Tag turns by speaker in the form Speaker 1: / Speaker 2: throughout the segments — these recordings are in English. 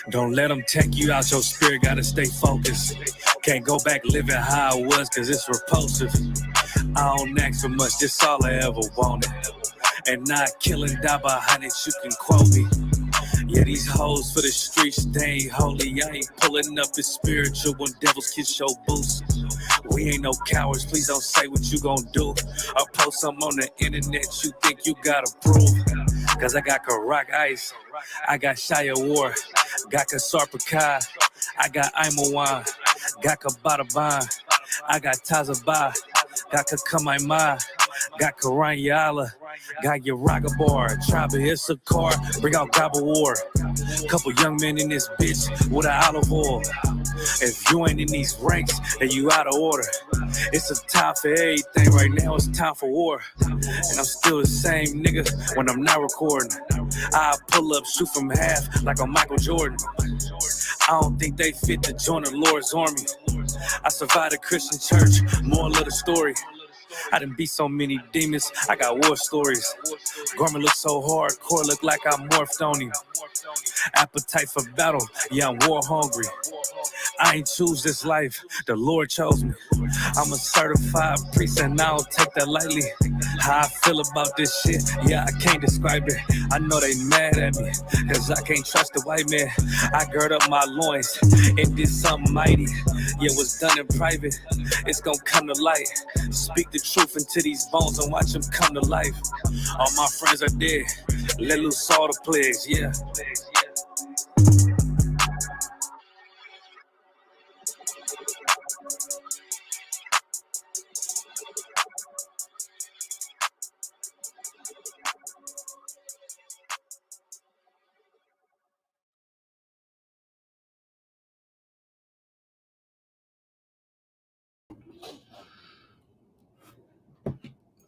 Speaker 1: Don't let them take you out. Your spirit gotta stay focused. Can't go back living how it was, cause it's repulsive. I don't ask for much, this all I ever wanted. And not killing, die by hundreds, you can quote me. Yeah, these hoes for the streets, they ain't holy. I ain't pulling up the spiritual when devils kiss your boots. We ain't no cowards, please don't say what you gon' do. Or post something on the internet you think you gotta prove. Cause I got Karak Ice, I got Shia War, got Kasarpakai, I got Imawan, got Kabataban, I got Tazaba, got Kakamaima, got Karanyala, got Yaragabar, Tribe of Issachar, bring out Gobble War. Couple young men in this bitch with an olive oil. If you ain't in these ranks, then you out of order. It's a time for everything right now, it's time for war. And I'm still the same nigga when I'm not recording. I pull up, shoot from half like I'm Michael Jordan. I don't think they fit to join the Lord's army. I survived a Christian church, moral of the story. I done beat so many demons, I got war stories. Garment look so hardcore, look like I morphed on him. Appetite for battle, yeah, I'm war hungry. I ain't choose this life, the Lord chose me. I'm a certified priest and I don't take that lightly. How I feel about this shit, yeah, I can't describe it. I know they mad at me, cause I can't trust the white man. I gird up my loins and did something mighty. Yeah, what's done in private, it's gonna come to light. Speak the truth into these bones and watch them come to life. All my friends are dead, let loose all the plagues, yeah.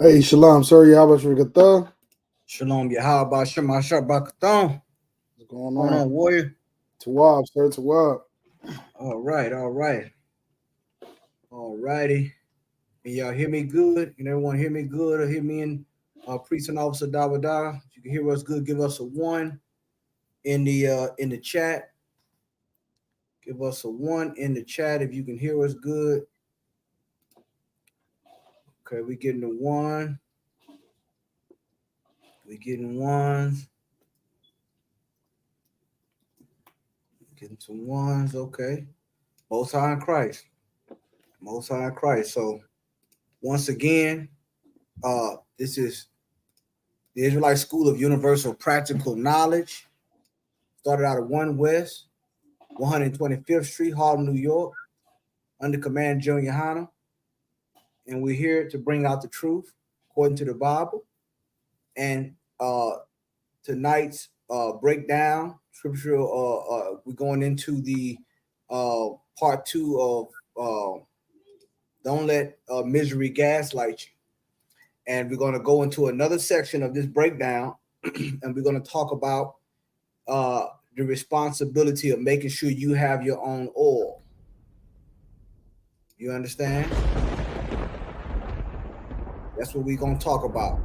Speaker 2: Hey, Shalom, sorry, how about you?
Speaker 3: Shalom, Yahweh, Shema Shabakathon.
Speaker 2: What's going
Speaker 3: Going on, warrior?
Speaker 2: Tawab, sir, Tawab.
Speaker 3: All right. All righty. Can y'all hear me good? Can everyone hear me good or hear me in Priest and Officer Dawada? If you can hear us good, give us a 1 in the chat. Give us a 1 in the chat if you can hear us good. Okay, we getting a 1. We getting 1s. Getting some 1s. Okay. Most High in Christ. Most High in Christ. So once again, this is the Israelite School of Universal Practical Knowledge. Started out of 1 West, 125th Street, Harlem, New York, under command of Junior Hanna. And we're here to bring out the truth according to the Bible. And tonight's breakdown, scriptural, we're going into the part 2 of Don't Let Misery Gaslight You. And we're going to go into another section of this breakdown, and we're going to talk about the responsibility of making sure you have your own oil. You understand? That's what we're going to talk about.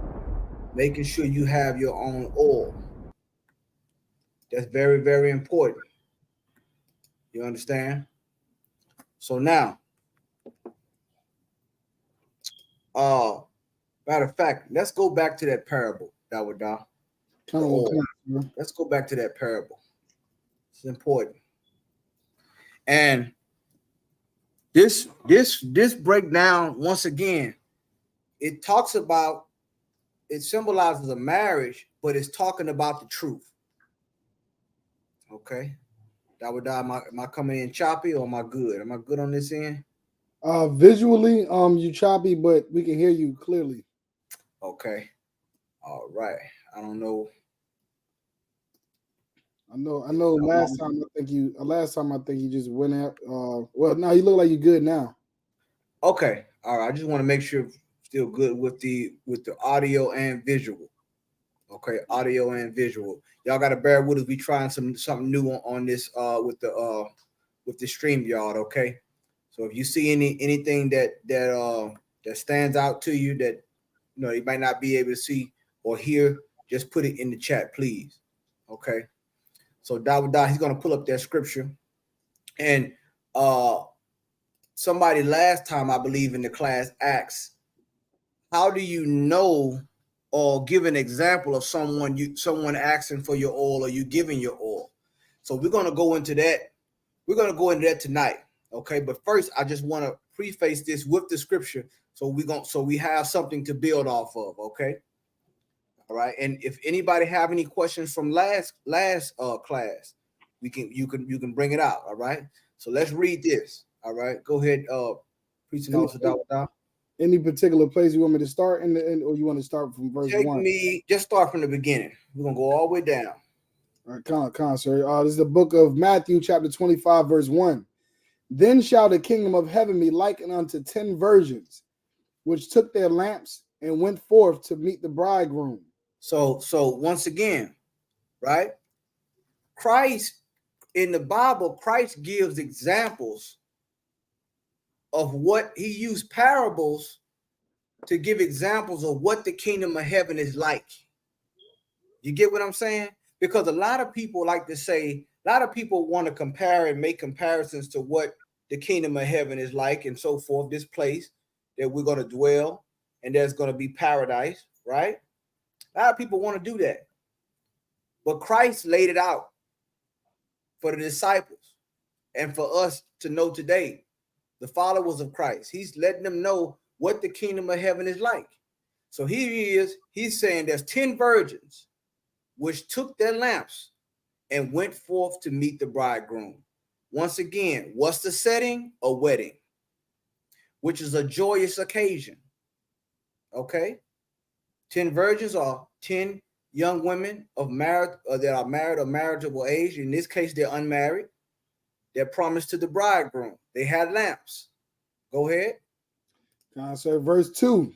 Speaker 3: Making sure you have your own oil. That's very, very important. You understand? So now, matter of fact, let's go back to that parable, Dawada. Let's go back to that parable. It's important. And this breakdown, once again, it talks about, it symbolizes a marriage, but it's talking about the truth. Okay. Dawada, am I coming in choppy or am I good? Am I good on this end?
Speaker 2: Visually, you choppy, but we can hear you clearly.
Speaker 3: Okay. All right. I don't know.
Speaker 2: I know. Last time I think you just went out. Well, now you look like you're good now.
Speaker 3: Okay. All right. I just want to make sure still good with the audio and visual. Okay, audio and visual. Y'all got to bear with us. We trying something new on this with the StreamYard. Okay, so if you see anything that stands out to you that you might not be able to see or hear, just put it in the chat, please. Okay. So Dawudah, he's going to pull up that scripture. And somebody last time, I believe in the class, asked, how do you know or give an example of someone asking for your oil or you giving your oil? So we're going to go into that. We're going to go into that tonight. Okay. But first, I just want to preface this with the scripture. So we have something to build off of. Okay. All right. And if anybody have any questions from last class, you can bring it out. All right. So let's read this. All right. Go ahead. Preaching officer Dawudah.
Speaker 2: Any particular place you want me to start or you want to start from verse 1?
Speaker 3: Just start from the beginning. We're gonna go all the way down.
Speaker 2: All right, sir. This is the book of Matthew, chapter 25, verse 1. Then shall the kingdom of heaven be likened unto 10 virgins, which took their lamps and went forth to meet the bridegroom.
Speaker 3: So once again, right? Christ in the Bible, Christ gives examples of what he used parables to give examples of what the kingdom of heaven is like. You get what I'm saying? Because a lot of people like to say, a lot of people want to compare and make comparisons to what the kingdom of heaven is like and so forth, this place that we're going to dwell and there's going to be paradise, right? A lot of people want to do that. But Christ laid it out for the disciples and for us to know today, the followers of Christ. He's letting them know what the kingdom of heaven is like. So here he is. He's saying there's 10 virgins which took their lamps and went forth to meet the bridegroom. Once again, what's the setting? A wedding, which is a joyous occasion. Okay. 10 virgins are 10 young women of that are married or marriageable age. In this case, they're unmarried. They're promised to the bridegroom. They had lamps. Go ahead.
Speaker 2: So verse 2.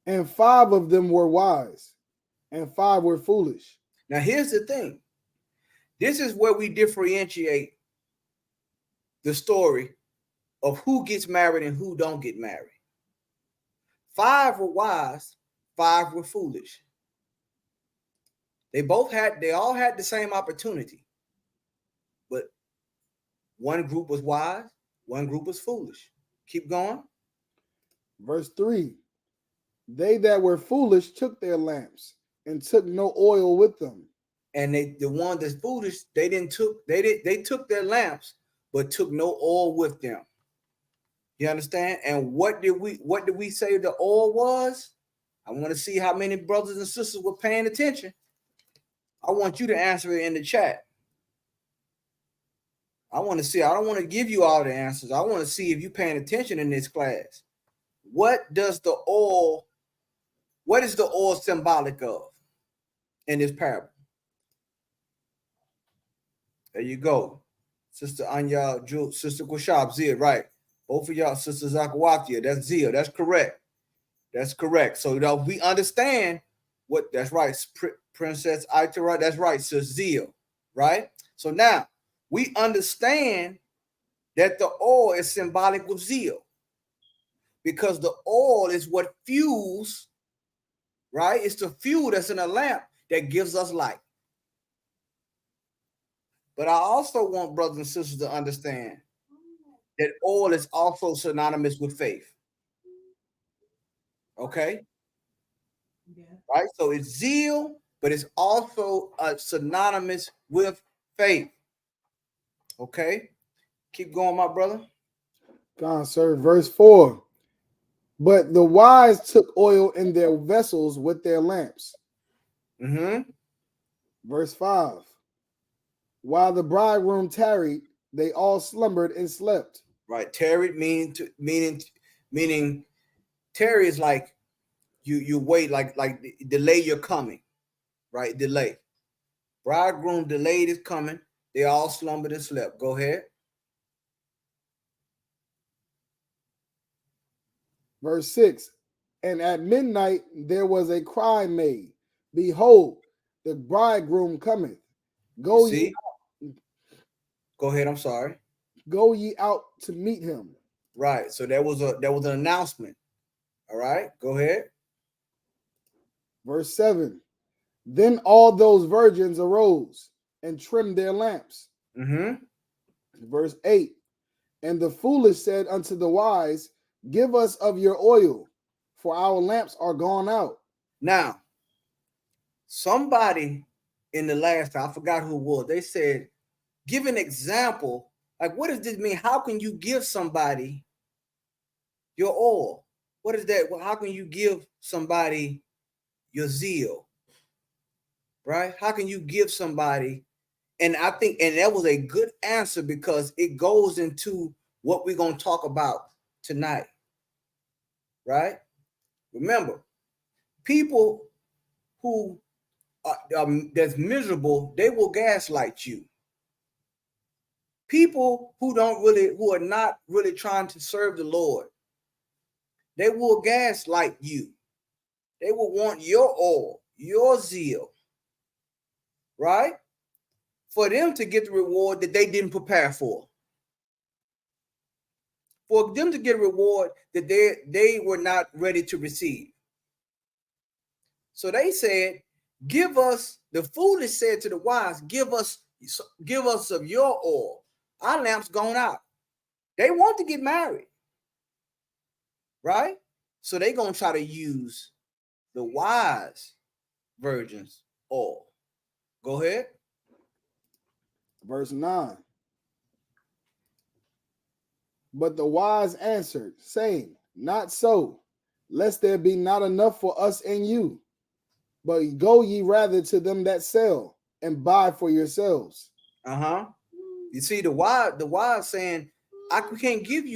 Speaker 2: And 5 of them were wise, and 5 were foolish.
Speaker 3: Now, here's the thing. This is where we differentiate the story of who gets married and who don't get married. 5 were wise, 5 were foolish. They all had the same opportunity, but one group was wise, one group was foolish. Keep going.
Speaker 2: Verse 3. They that were foolish took their lamps and took no oil with them.
Speaker 3: And the one that's foolish, they took their lamps, but took no oil with them. You understand? And what did we say the oil was? I want to see how many brothers and sisters were paying attention. I want you to answer it in the chat. I want to see. I don't want to give you all the answers. I want to see if you're paying attention in this class. What is the oil symbolic of in this parable? There you go. Sister Anya, Sister Kushab, Zia, right. Both of y'all, Sister Zakawatia, that's Zia. That's correct. That's correct. So we understand what that's right. Princess Aitara, that's right. Sister Zia, right? So now we understand that the oil is symbolic of zeal because the oil is what fuels, right? It's the fuel that's in a lamp that gives us light. But I also want brothers and sisters to understand that oil is also synonymous with faith. Okay? Yeah. Right? So it's zeal, but it's also synonymous with faith. Okay? Keep going, my brother.
Speaker 2: God, sir. Verse 4. But the wise took oil in their vessels with their lamps.
Speaker 3: Mm-hmm.
Speaker 2: Verse 5. While the bridegroom tarried, they all slumbered and slept.
Speaker 3: Right. Tarried meaning tarry is like you wait, like delay your coming. Right? Delay. Bridegroom delayed his coming. They all slumbered and slept. Go ahead.
Speaker 2: Verse 6. And at midnight there was a cry made, behold, the bridegroom cometh. Go ye out.
Speaker 3: Go ahead. I'm sorry.
Speaker 2: Go ye out to meet him.
Speaker 3: Right. So there was an announcement. All right. Go ahead.
Speaker 2: Verse 7. Then all those virgins arose and trim their lamps.
Speaker 3: Mm-hmm.
Speaker 2: Verse 8. And the foolish said unto the wise, give us of your oil, for our lamps are gone out.
Speaker 3: Now, somebody in the last time, I forgot who it was, they said, give an example. Like, what does this mean? How can you give somebody your oil? What is that? Well, how can you give somebody your zeal? Right? How can you give somebody? And I think, and that was a good answer because it goes into what we're going to talk about tonight. Right? Remember, people who that's miserable, they will gaslight you. People who are not really trying to serve the Lord, they will gaslight you. They will want your oil, your zeal, right? For them to get the reward that they didn't prepare for. For them to get a reward that they were not ready to receive. So they said, give us, the foolish said to the wise, give us of your oil. Our lamp's gone out. They want to get married, right? So they're going to try to use the wise virgins oil. Go ahead.
Speaker 2: Verse 9. But the wise answered, saying, not so, lest there be not enough for us and you. But go ye rather to them that sell, and buy for yourselves.
Speaker 3: Uh-huh. You see, the wise saying, we can't give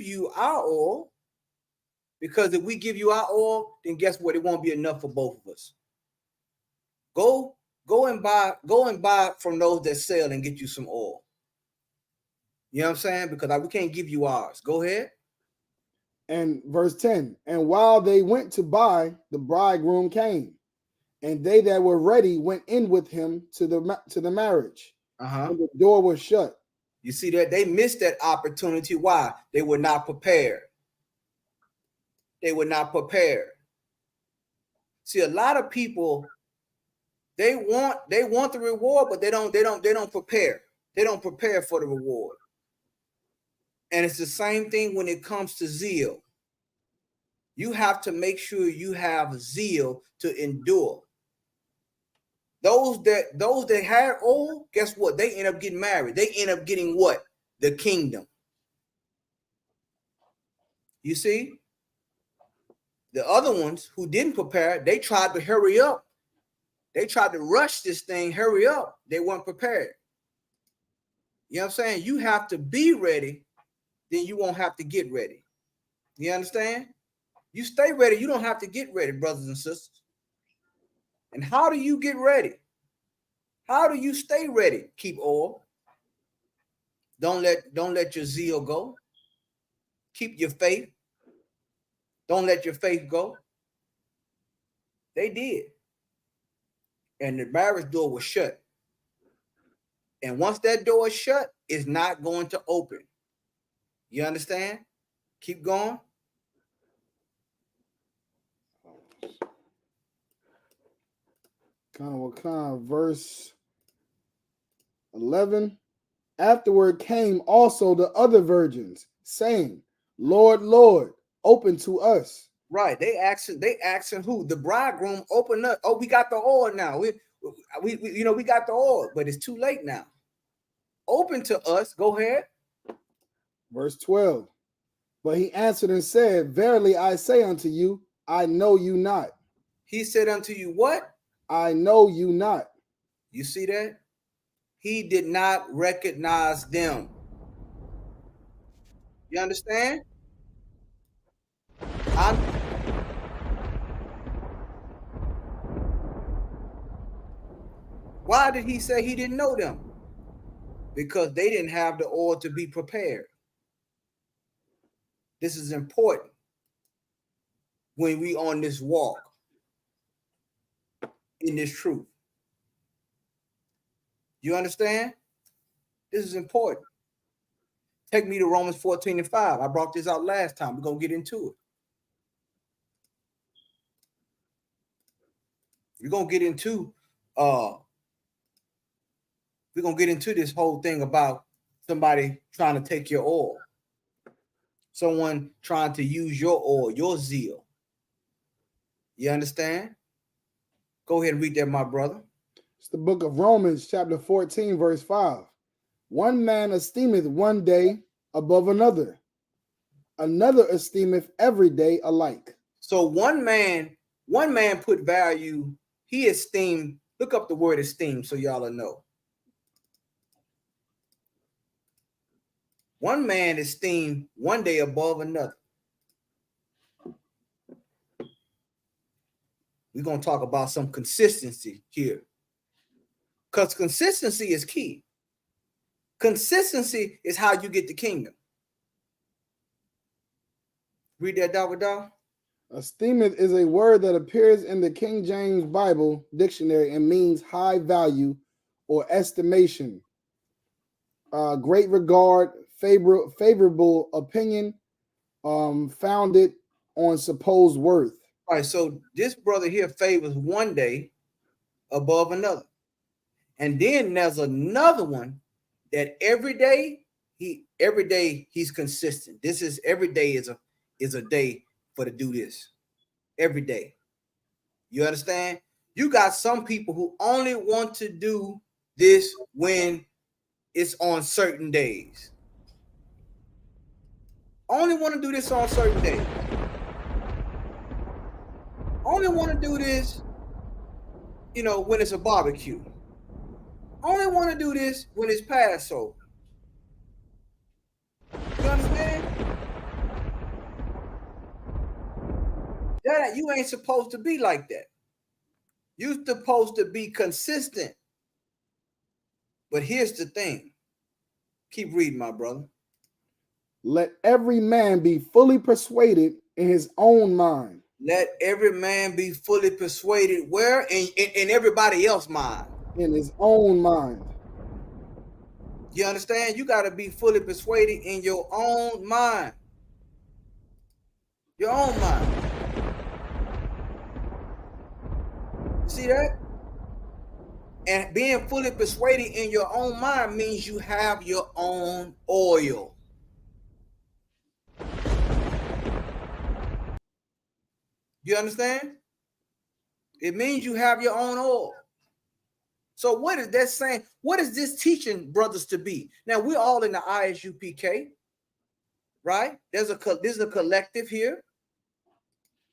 Speaker 3: you our oil, because if we give you our oil, then guess what? It won't be enough for both of us. Go and buy from those that sell and get you some oil. You know what I'm saying? Because we can't give you ours. Go ahead.
Speaker 2: And verse 10, and while they went to buy, the bridegroom came, and they that were ready went in with him to the marriage.
Speaker 3: Uh-huh.
Speaker 2: And the door was shut.
Speaker 3: You see that? They missed that opportunity. Why? They were not prepared. They were not prepared. See, a lot of people, they want the reward, but they don't prepare. They don't prepare for the reward. And it's the same thing when it comes to zeal. You have to make sure you have zeal to endure. Those that had oil, guess what? They end up getting married. They end up getting what? The kingdom. You see? The other ones who didn't prepare, they tried to hurry up. They tried to rush this thing, hurry up. They weren't prepared. You know what I'm saying? You have to be ready, then you won't have to get ready. You understand? You stay ready, you don't have to get ready, brothers and sisters. And how do you get ready? How do you stay ready? Keep oil. Don't let your zeal go. Keep your faith. Don't let your faith go. They did. And the marriage door was shut. And once that door is shut, it's not going to open. You understand? Keep going.
Speaker 2: Verse 11. Afterward came also the other virgins, saying, Lord, Lord, open to us.
Speaker 3: Right. They asking who? The bridegroom, open up. Oh, we got the oil now. We got the oil, but it's too late now. Open to us. Go ahead.
Speaker 2: Verse 12. But he answered and said, verily I say unto you, I know you not.
Speaker 3: He said unto you, what?
Speaker 2: I know you not.
Speaker 3: You see that? He did not recognize them. You understand? Why did he say he didn't know them? Because they didn't have the oil to be prepared. This is important when we on this walk in this truth. You understand? This is important. Take me to Romans 14:5. I brought this out last time. We're going to get into it. We're going to get into we're gonna get into this whole thing about somebody trying to take your oil, someone trying to use your oil, your zeal. You understand? Go ahead and read that, my brother.
Speaker 2: It's the book of Romans, chapter 14, verse 5. One man esteemeth one day above another, another esteemeth every day alike.
Speaker 3: So one man put value, he esteemed, look up the word esteem so y'all will know. One man esteemed one day above another. We're going to talk about some consistency here, because consistency is key. Consistency is how you get the kingdom. Read that, Dawah.
Speaker 2: Esteemeth is a word that appears in the King James Bible dictionary and means high value or estimation, great regard, favorable opinion, founded on supposed worth.
Speaker 3: All right, so this brother here favors one day above another. And then there's another one that every day he's consistent. This is every day is a day for to do this. Every day. You understand? You got some people who only want to do this when it's on certain days. Only want to do this on certain days. Only want to do this, when it's a barbecue. Only want to do this when it's Passover. You understand? That you ain't supposed to be like that. You're supposed to be consistent. But here's the thing. Keep reading, my brother.
Speaker 2: Let every man be fully persuaded in his own mind.
Speaker 3: Let every man be fully persuaded where? In everybody else's mind.
Speaker 2: In his own mind.
Speaker 3: You understand? You got to be fully persuaded in your own mind. Your own mind. See that? And being fully persuaded in your own mind means you have your own oil. You understand? It means you have your own oil. So what is that saying? What is this teaching brothers to be? Now we're all in the ISUPK, right? There's a collective here,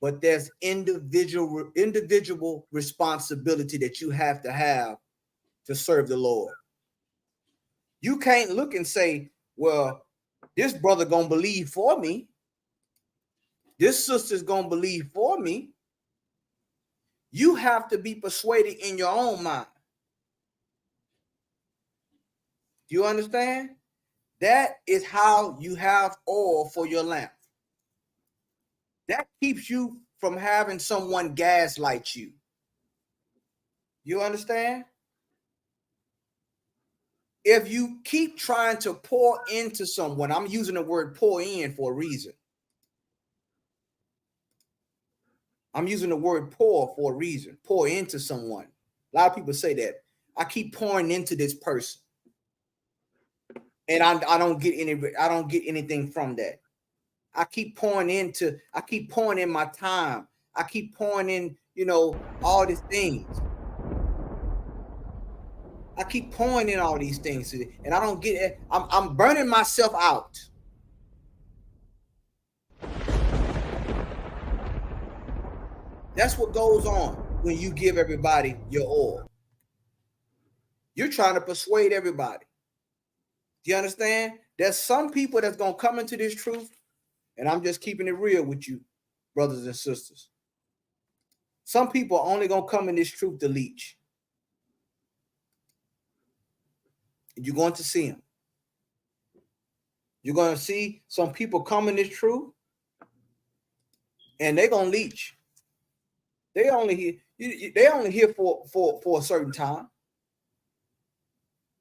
Speaker 3: but there's individual responsibility that you have to serve the Lord. You can't look and say, well, this brother gonna believe for me. This sister's gonna believe for me. You have to be persuaded in your own mind. Do you understand? That is how you have oil for your lamp. That keeps you from having someone gaslight you. You understand? If you keep trying to pour into someone, I'm using the word pour in for a reason. I'm using the word pour for a reason. Pour into someone. A lot of people say that. I keep pouring into this person. And I don't get anything from that. I keep pouring in my time. I keep pouring in, all these things. I keep pouring in all these things, and I don't get it. I'm burning myself out. That's what goes on when you give everybody your oil. You're trying to persuade everybody. Do you understand? There's some people that's going to come into this truth, and I'm just keeping it real with you, brothers and sisters. Some people are only going to come in this truth to leech. You're going to see them. You're going to see some people come in this truth, and they're going to leech. They only here for a certain time.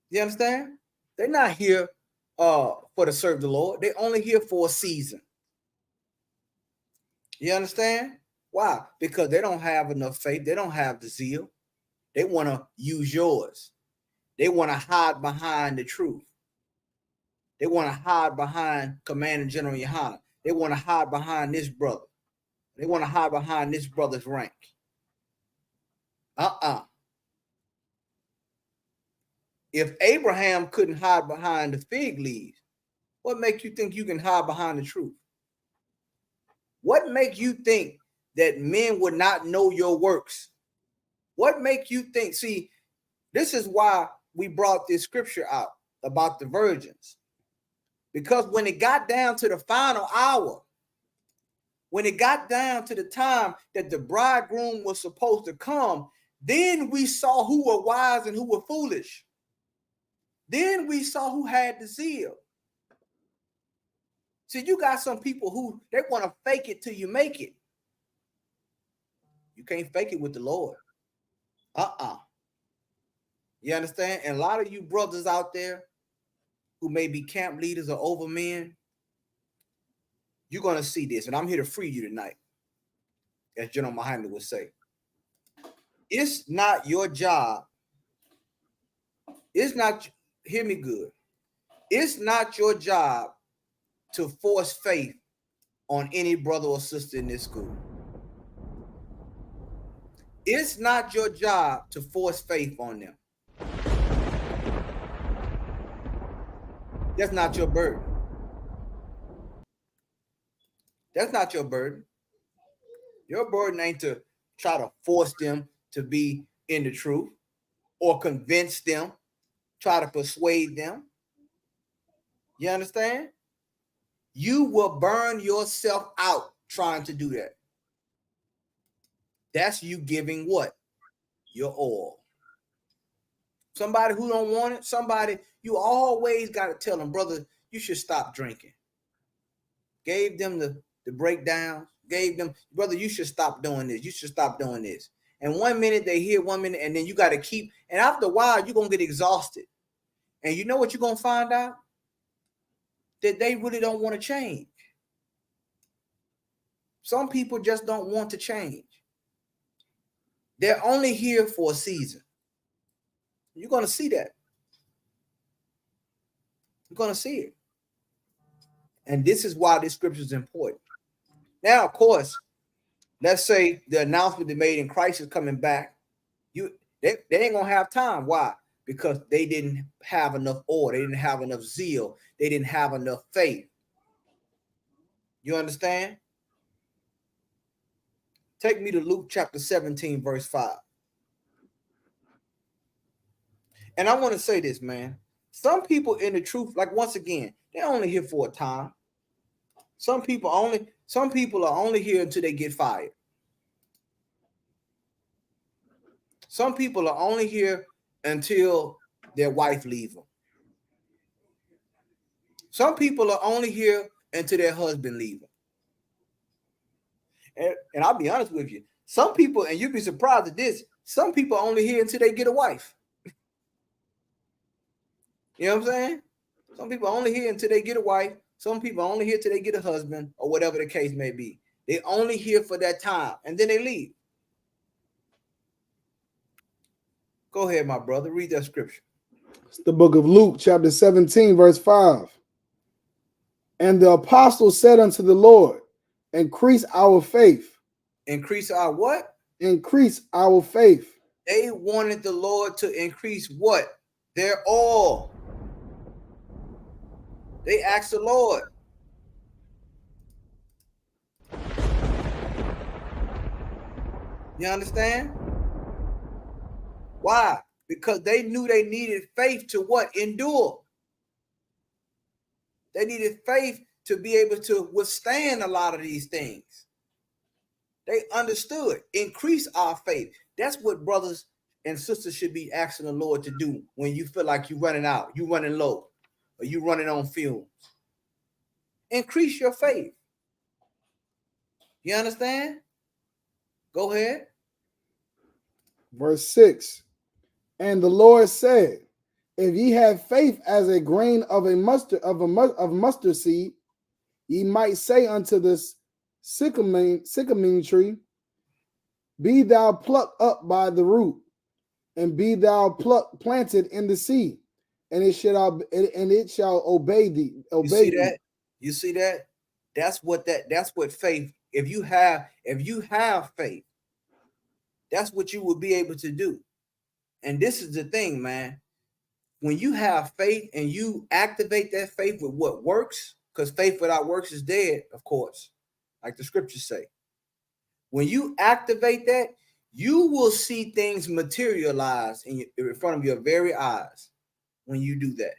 Speaker 3: You understand? They're not here for to serve the Lord. They're only here for a season. You understand? Why? Because they don't have enough faith. They don't have the zeal. They want to use yours. They want to hide behind the truth. They want to hide behind Commander General Yohana. They want to hide behind this brother. They want to hide behind this brother's rank. If Abraham couldn't hide behind the fig leaves, what makes you think you can hide behind the truth? What makes you think that men would not know your works? What makes you think? See, this is why we brought this scripture out about the virgins. Because when it got down to the final hour, when it got down to the time that the bridegroom was supposed to come, then we saw who were wise and who were foolish. Then we saw who had the zeal. See, you got some people who they want to fake it till you make it. You can't fake it with the Lord. You understand? And a lot of you brothers out there who may be camp leaders or over men, you're going to see this. And I'm here to free you tonight, as General Muhammad would say. It's not your job. It's not, hear me good. It's not your job to force faith on any brother or sister in this school. It's not your job to force faith on them. That's not your burden. That's not your burden. Your burden ain't to try to force them to be in the truth or convince them, try to persuade them. You understand? You will burn yourself out trying to do that. That's you giving what? Your all. Somebody who don't want it, somebody, you always got to tell them, brother, you should stop drinking. Gave them the breakdown, gave them, brother, you should stop doing this. You should stop doing this. And 1 minute they hear 1 minute, and then you got to keep, and after a while, you're going to get exhausted. And you know what you're going to find out? That they really don't want to change. Some people just don't want to change. They're only here for a season. You're going to see that. You're going to see it. And this is why this scripture is important. Now, of course, let's say the announcement they made in Christ is coming back. They ain't going to have time. Why? Because they didn't have enough order. They didn't have enough zeal. They didn't have enough faith. You understand? Take me to Luke chapter 17, verse 5. And I want to say this, man. Some people in the truth, like once again, they're only here for a time. Some people are only here until they get fired. Some people are only here until their wife leaves them. Some people are only here until their husband leaves them. And I'll be honest with you. Some people, and you'd be surprised at this, some people are only here until they get a wife. You know what I'm saying? Some people are only here until they get a wife. Some people are only here till they get a husband, or whatever the case may be. They're only here for that time, and then they leave. Go ahead, my brother. Read that scripture.
Speaker 2: It's the book of Luke, chapter 17, verse 5. And the apostles said unto the Lord, increase our faith.
Speaker 3: Increase our what?
Speaker 2: Increase our faith.
Speaker 3: They wanted the Lord to increase what? Their all. They asked the Lord. You understand? Why? Because they knew they needed faith to what? Endure. They needed faith to be able to withstand a lot of these things. They understood. Increase our faith. That's what brothers and sisters should be asking the Lord to do when you feel like you're running out, you're running low, or you're running on fumes. Increase your faith. You understand? Go ahead.
Speaker 2: Verse 6. And the Lord said, if ye have faith as a grain of mustard seed, ye might say unto this sycamore tree, be thou plucked up by the root, and be thou planted in the sea, and it shall obey thee.
Speaker 3: You see that? You see that? That's what faith. If you have faith, that's what you will be able to do. And this is the thing, man. When you have faith and you activate that faith with what works, because faith without works is dead, of course, like the scriptures say. When you activate that, you will see things materialize in front of your very eyes. When you do that,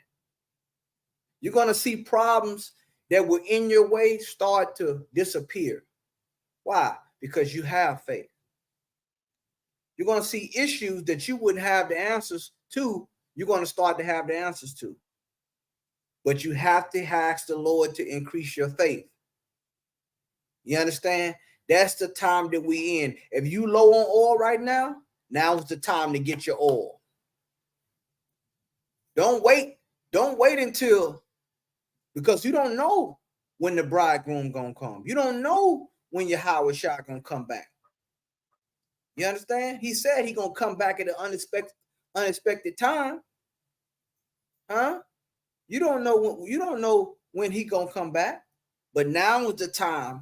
Speaker 3: you're going to see problems that were in your way start to disappear. Why? Because you have faith. You're going to see issues that you wouldn't have the answers to. You're going to start to have the answers to. But you have to ask the Lord to increase your faith. You understand? That's the time that we in. If you low on oil right now, now is the time to get your oil. Don't wait. Don't wait until, because you don't know when the bridegroom gonna come. You don't know when your Howard shot gonna come back. You understand? He said he gonna come back at an unexpected time. Huh? You don't know when he gonna come back. But now is the time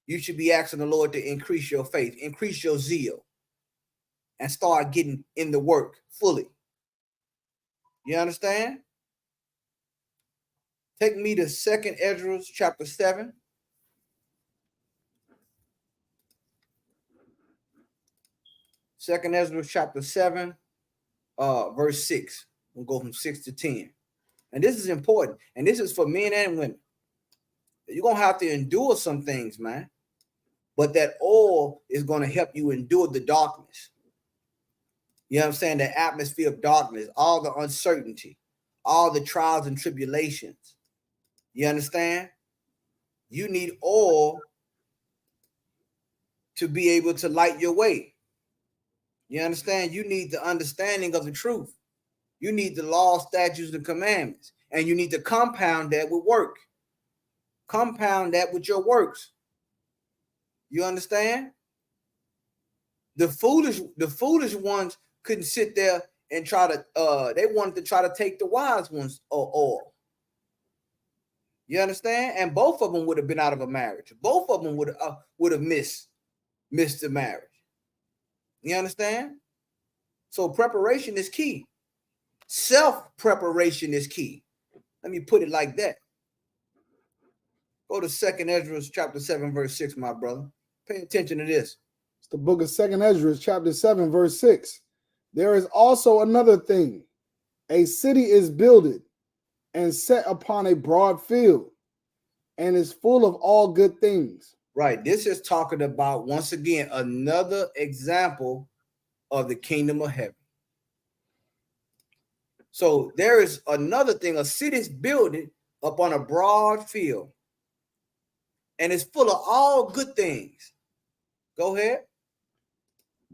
Speaker 3: you should be asking the Lord to increase your faith, increase your zeal, and start getting in the work fully. You understand? Take me to 2 Ezra chapter 7. 2 Ezra chapter 7, verse 6. We'll go from 6 to 10. And this is important. And this is for men and women. You're going to have to endure some things, man. But that oil is going to help you endure the darkness. You know what I'm saying? The atmosphere of darkness, all the uncertainty, all the trials and tribulations. You understand? You need oil to be able to light your way. You understand? You need the understanding of the truth. You need the law, statutes, and commandments. And you need to compound that with work. Compound that with your works. You understand? The foolish ones couldn't sit there and try to, they wanted to try to take the wise ones oil. You understand? And both of them would have been out of a marriage. Both of them would have missed the marriage. You understand? So preparation is key. Self-preparation is key. Let me put it like that. Go to 2 Ezra chapter 7, verse 6, my brother. Pay attention to this.
Speaker 2: It's the book of 2 Ezra chapter 7, verse 6. There is also another thing. A city is builded and set upon a broad field, and is full of all good things.
Speaker 3: Right. This is talking about, once again, another example of the kingdom of heaven. So there is another thing. A city is builded upon a broad field, and it's full of all good things. Go ahead.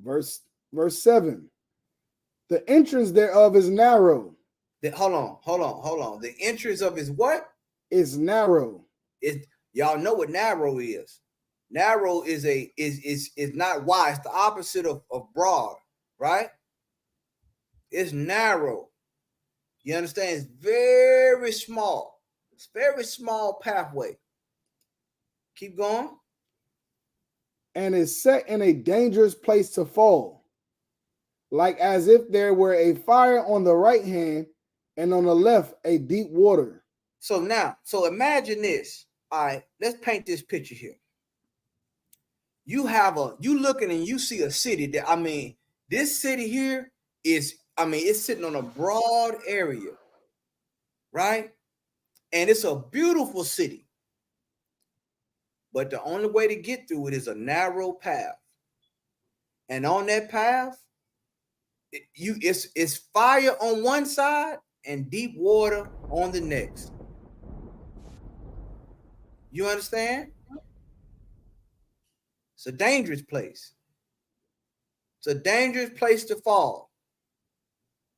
Speaker 2: Verse 7. The entrance thereof is narrow.
Speaker 3: Hold on. The entrance of his what?
Speaker 2: Is narrow.
Speaker 3: Y'all know what narrow is. Narrow is not wide. It's the opposite of broad, right? It's narrow. You understand? It's very small. It's very small pathway. Keep going.
Speaker 2: And is set in a dangerous place to fall, like as if there were a fire on the right hand and on the left a deep water.
Speaker 3: So imagine this. All right, let's paint this picture here. You looking and you see a city that, this city here is, it's sitting on a broad area, right? And it's a beautiful city. But the only way to get through it is a narrow path. And on that path, it's fire on one side and deep water on the next. You understand? It's a dangerous place. It's a dangerous place to fall.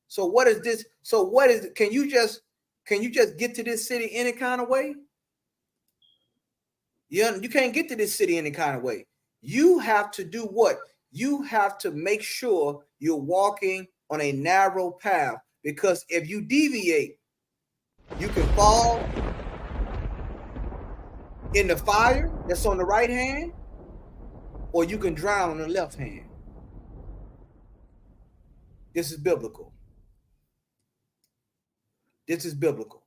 Speaker 3: So what is this? So what is it? Can you just get to this city any kind of way? You can't get to this city any kind of way. You have to do what? You have to make sure you're walking on a narrow path, because if you deviate, you can fall in the fire that's on the right hand, or you can drown on the left hand. This is biblical. This is biblical.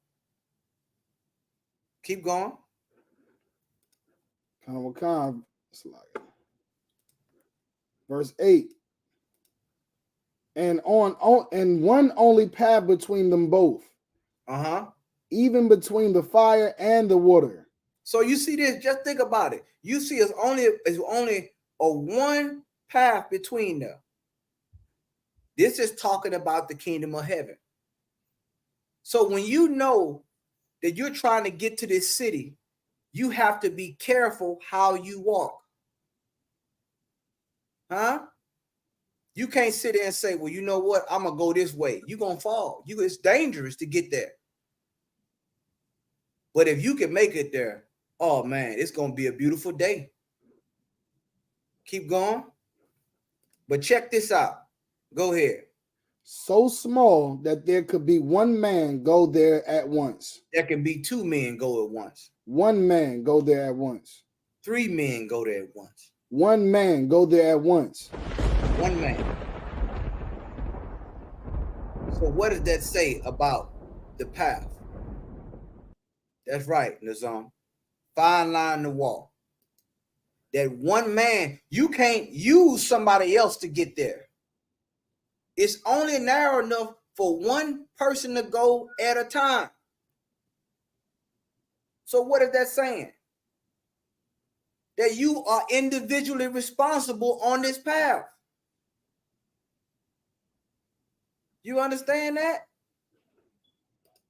Speaker 3: Keep going.
Speaker 2: Verse 8. And and one only path between them both. Even between the fire and the water.
Speaker 3: So you see this, just think about it. You see it's only a one path between them. This is talking about the kingdom of heaven. So when you know that you're trying to get to this city, you have to be careful how you walk. You can't sit there and say, well, you know what? I'm going to go this way. You're going to fall. It's dangerous to get there. But if you can make it there, oh, man, it's going to be a beautiful day. Keep going. But check this out. Go ahead.
Speaker 2: So small that there could be one man go there at once.
Speaker 3: There can be two men go at once.
Speaker 2: One man go there at once.
Speaker 3: Three men go there at once.
Speaker 2: One man go there at once.
Speaker 3: One man. So what does that say about the path? That's right, Nazam. Fine line to walk. That one man, you can't use somebody else to get there. It's only narrow enough for one person to go at a time. So what is that saying? That you are individually responsible on this path. You understand that?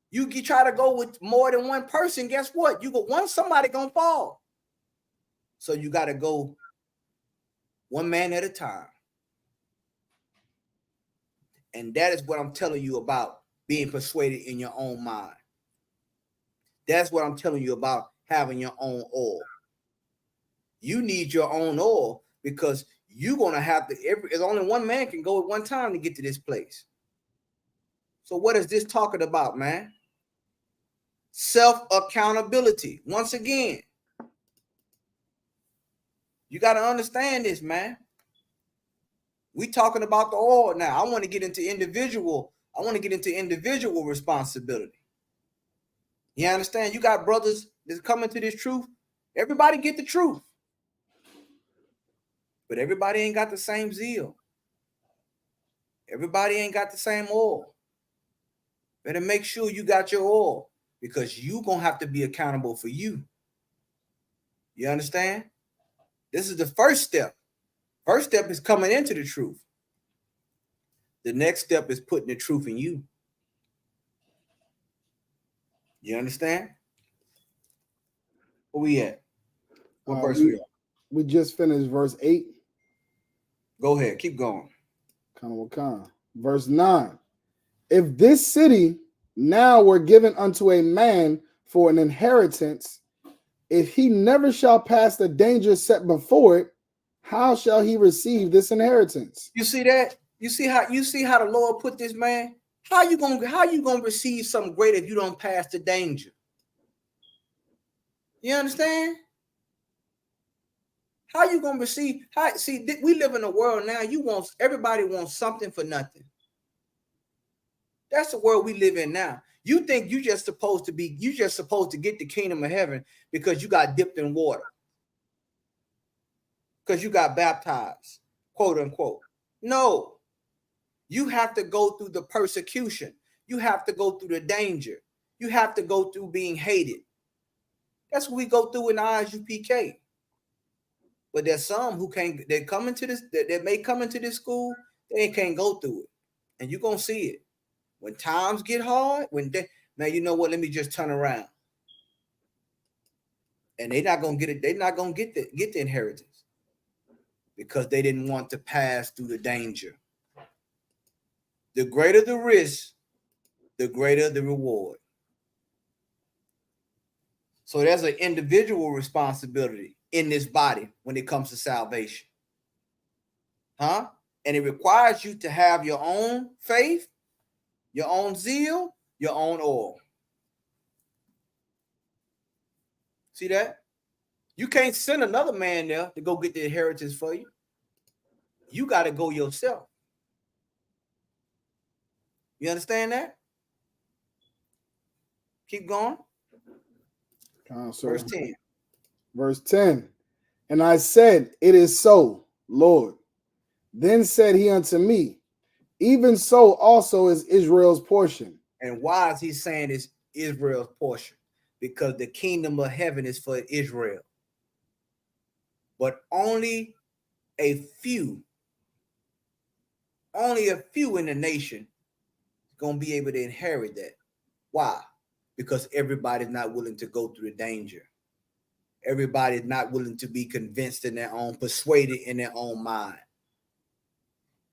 Speaker 3: You try to go with more than one person, guess what? Somebody gonna fall. So you got to go one man at a time. And that is what I'm telling you about being persuaded in your own mind. That's what I'm telling you about having your own oil. You need your own oil because you're going to have to, there's only one man can go at one time to get to this place. So what is this talking about, man? Self-accountability. Once again, you got to understand this, man. We talking about the oil now. I want to get into individual responsibility. You understand? You got brothers that's coming to this truth. Everybody get the truth. But everybody ain't got the same zeal. Everybody ain't got the same oil. Better make sure you got your oil because you going to have to be accountable for you. You understand? This is the first step. First step is coming into the truth. The next step is putting the truth in you. You understand? Where we at? What verse we at?
Speaker 2: We just finished verse 8.
Speaker 3: Go ahead. Keep going.
Speaker 2: Verse 9. If this city now were given unto a man for an inheritance, if he never shall pass the danger set before it, how shall he receive this inheritance?
Speaker 3: You see that? You see how the Lord put this, man? How you gonna receive something great if you don't pass the danger? You understand? How you gonna receive? We live in a world now. Everybody wants something for nothing. That's the world we live in now. You think you just supposed to get the kingdom of heaven because you got dipped in water, because you got baptized, quote unquote. No, you have to go through the persecution. You have to go through the danger. You have to go through being hated. That's what we go through in the ISUPK. But there's some who can't. They may come into this school. They can't go through it, and you're gonna see it when times get hard. You know what? Let me just turn around, and they're not gonna get it. They're not gonna get the inheritance because they didn't want to pass through the danger. The greater the risk, the greater the reward. So there's an individual responsibility in this body when it comes to salvation. And it requires you to have your own faith, your own zeal, your own oil. See that? You can't send another man there to go get the inheritance for you. You got to go yourself. You understand that? Keep going. Verse 10.
Speaker 2: Verse 10. And I said, it is so, Lord. Then said he unto me, even so also is Israel's portion.
Speaker 3: And why is he saying it's Israel's portion? Because the kingdom of heaven is for Israel. But only a few in the nation is going to be able to inherit that. Why? Because everybody's not willing to go through the danger. Everybody's not willing to be convinced in their own, persuaded in their own mind.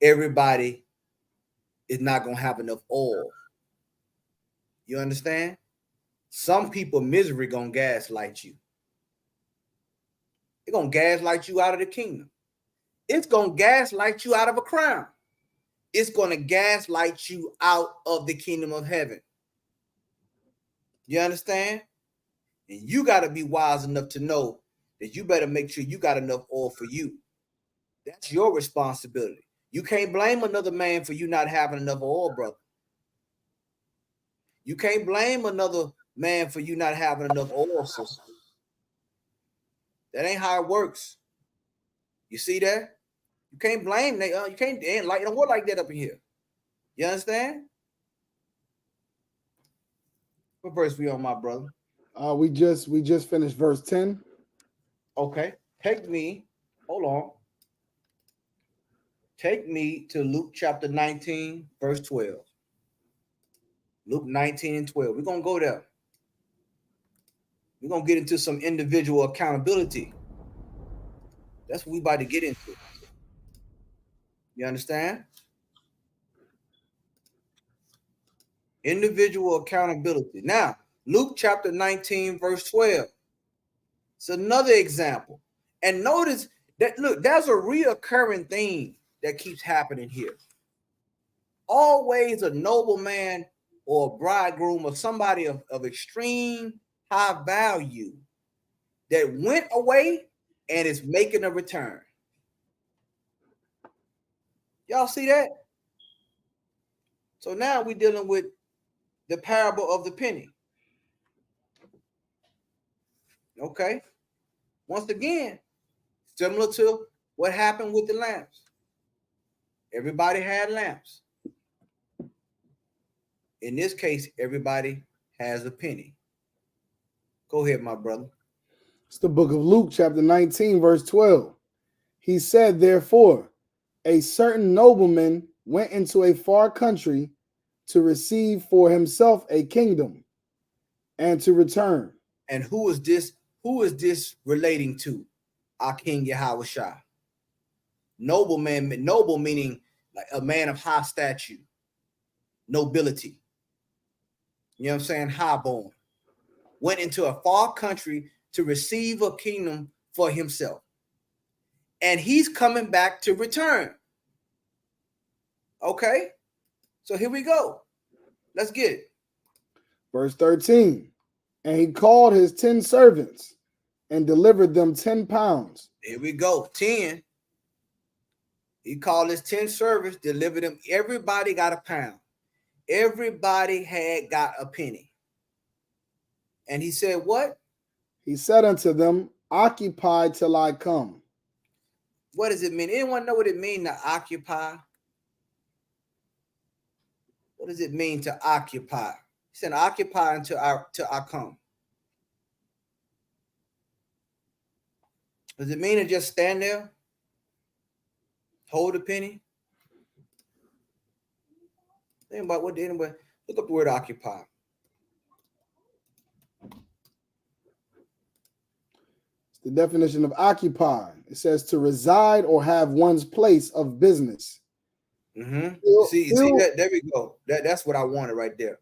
Speaker 3: Everybody is not going to have enough oil. You understand? Some people misery going to gaslight you. They're going to gaslight you out of the kingdom. It's going to gaslight you out of a crown. It's going to gaslight you out of the kingdom of heaven. You understand? And you got to be wise enough to know that you better make sure you got enough oil for you. That's your responsibility. You can't blame another man for you not having enough oil, brother. You can't blame another man for you not having enough oil, sister. That ain't how it works. You see that? You can't blame they. You can't like don't work like that up in here. You understand? What verse we on, my brother?
Speaker 2: We just finished verse 10.
Speaker 3: Okay. Take me to Luke chapter 19, verse 12. Luke 19 and 12. We're going to go there. We're going to get into some individual accountability. That's what we about to get into. You understand? Individual accountability. Now, Luke chapter 19, verse 12. It's another example. And notice that, look, there's a reoccurring theme that keeps happening here. Always a nobleman or a bridegroom or somebody of extreme high value that went away and is making a return. Y'all see that? So now we're dealing with the parable of the penny. Okay. Once again, similar to what happened with the lamps. Everybody had lamps. In this case, everybody has a penny. Go ahead, my brother.
Speaker 2: It's the book of Luke, chapter 19, verse 12. He said, therefore, a certain nobleman went into a far country to receive for himself a kingdom and to return.
Speaker 3: And who is this? Who is this relating to? Our King Yahushua. Nobleman, noble meaning like a man of high stature, nobility. You know what I'm saying? Highborn. Went into a far country to receive a kingdom for himself. And he's coming back to return. Okay? So here we go. Let's get it.
Speaker 2: Verse 13. And he called his 10 servants and delivered them 10 pounds.
Speaker 3: Here we go. 10. He called his 10 servants, delivered them. Everybody got a pound. Everybody had got a penny. And he said, what?
Speaker 2: He said unto them, occupy till I come.
Speaker 3: What does it mean? Anyone know what it means to occupy? What does it mean to occupy? He said, occupy until I come. Does it mean to just stand there? Hold a penny? Think about what did anybody look up the word occupy.
Speaker 2: It's the definition of occupy. It says to reside or have one's place of business.
Speaker 3: Mm-hmm. See that? There we go. That's what I wanted right there.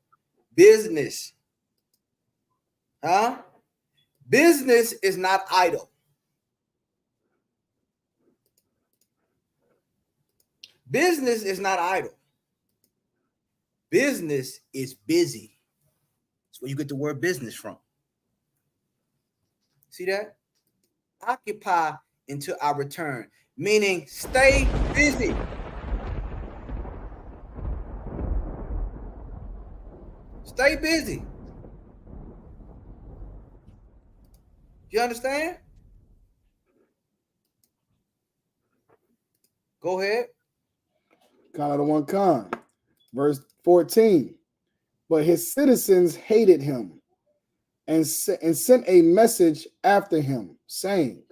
Speaker 3: Business. Huh? Business is not idle. Business is not idle. Business is busy. That's where you get the word business from. See that? Occupy until I return, meaning stay busy. Stay busy. You understand? Go ahead.
Speaker 2: Kind of the one con. Verse 14. But his citizens hated him and sent a message after him, saying,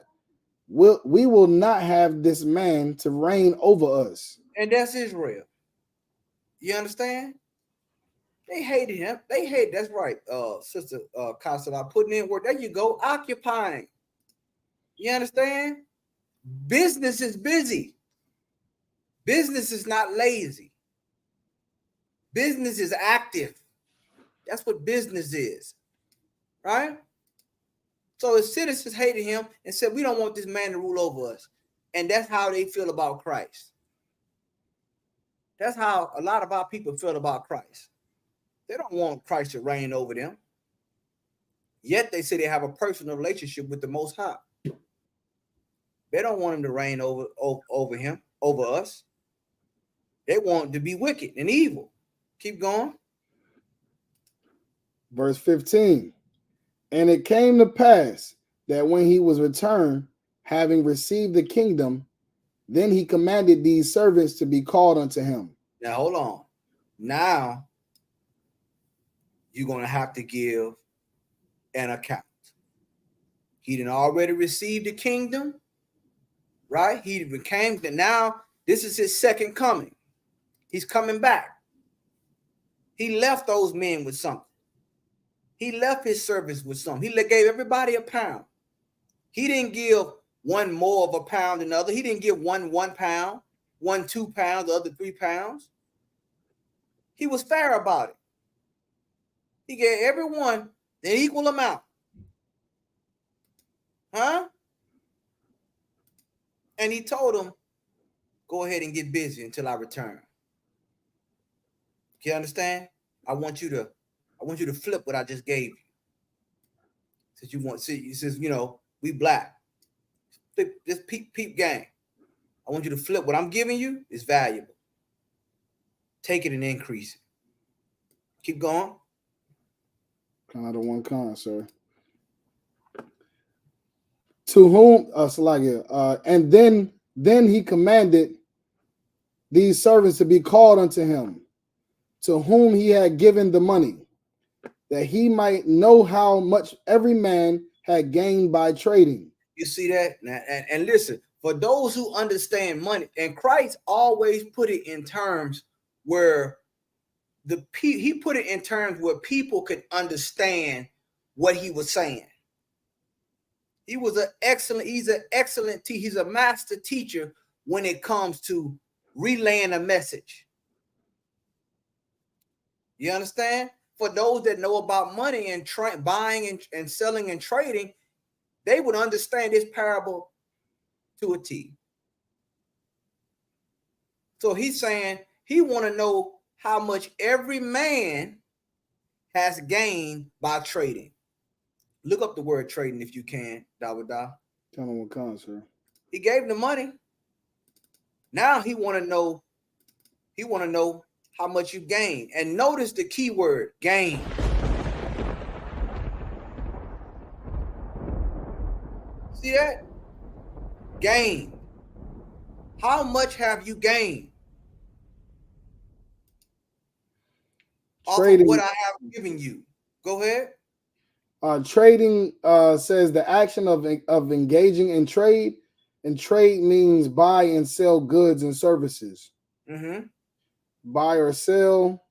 Speaker 2: we will not have this man to reign over us.
Speaker 3: And that's Israel. You understand? They hated him. They hate. That's right, Sister Costa. Putting in work. There you go. Occupying. You understand? Business is busy. Business is not lazy. Business is active. That's what business is, right? So his citizens hated him and said, we don't want this man to rule over us. And that's how they feel about Christ. That's how a lot of our people feel about Christ. They don't want Christ to reign over them. Yet they say they have a personal relationship with the Most High. They don't want him to reign over us. They want to be wicked and evil. Keep going.
Speaker 2: Verse 15. And it came to pass that when he was returned, having received the kingdom, then he commanded these servants to be called unto him.
Speaker 3: Now, hold on. Now, you're going to have to give an account. He didn't already receive the kingdom, right? He became, now this is his second coming. He's coming back. He left those men with something. He left his servants with something. He gave everybody a pound. He didn't give one more of a pound than the other. He didn't give one pound, one 2 pounds, the other 3 pounds. He was fair about it. He gave everyone an equal amount. Huh? And he told them, go ahead and get busy until I return. You understand? I want you to flip what I just gave you. Since you want, see, he says, we black. Flip this peep gang. I want you to flip what I'm giving you is valuable. Take it and increase it. Keep going.
Speaker 2: Kind of the one con, sir. To whom, and then he commanded these servants to be called unto him, to whom he had given the money, that he might know how much every man had gained by trading.
Speaker 3: You see that? And listen, for those who understand money, and Christ always put it in terms where he put it in terms where people could understand what he was saying. He's an excellent teacher. He's a master teacher when it comes to relaying a message. You understand? For those that know about money and buying and selling and trading, they would understand this parable to a T. So he's saying he want to know how much every man has gained by trading. Look up the word trading if you can, Dawada.
Speaker 2: Tell him what comes, sir.
Speaker 3: He gave the money. Now he want to know how much you gain. And notice the key word, gain. See that? Gain. How much have you gained? Trading. Off of what I have given you. Go ahead.
Speaker 2: Trading says the action of engaging in trade, and trade means buy and sell goods and services.
Speaker 3: Mm-hmm.
Speaker 2: Buy or sell,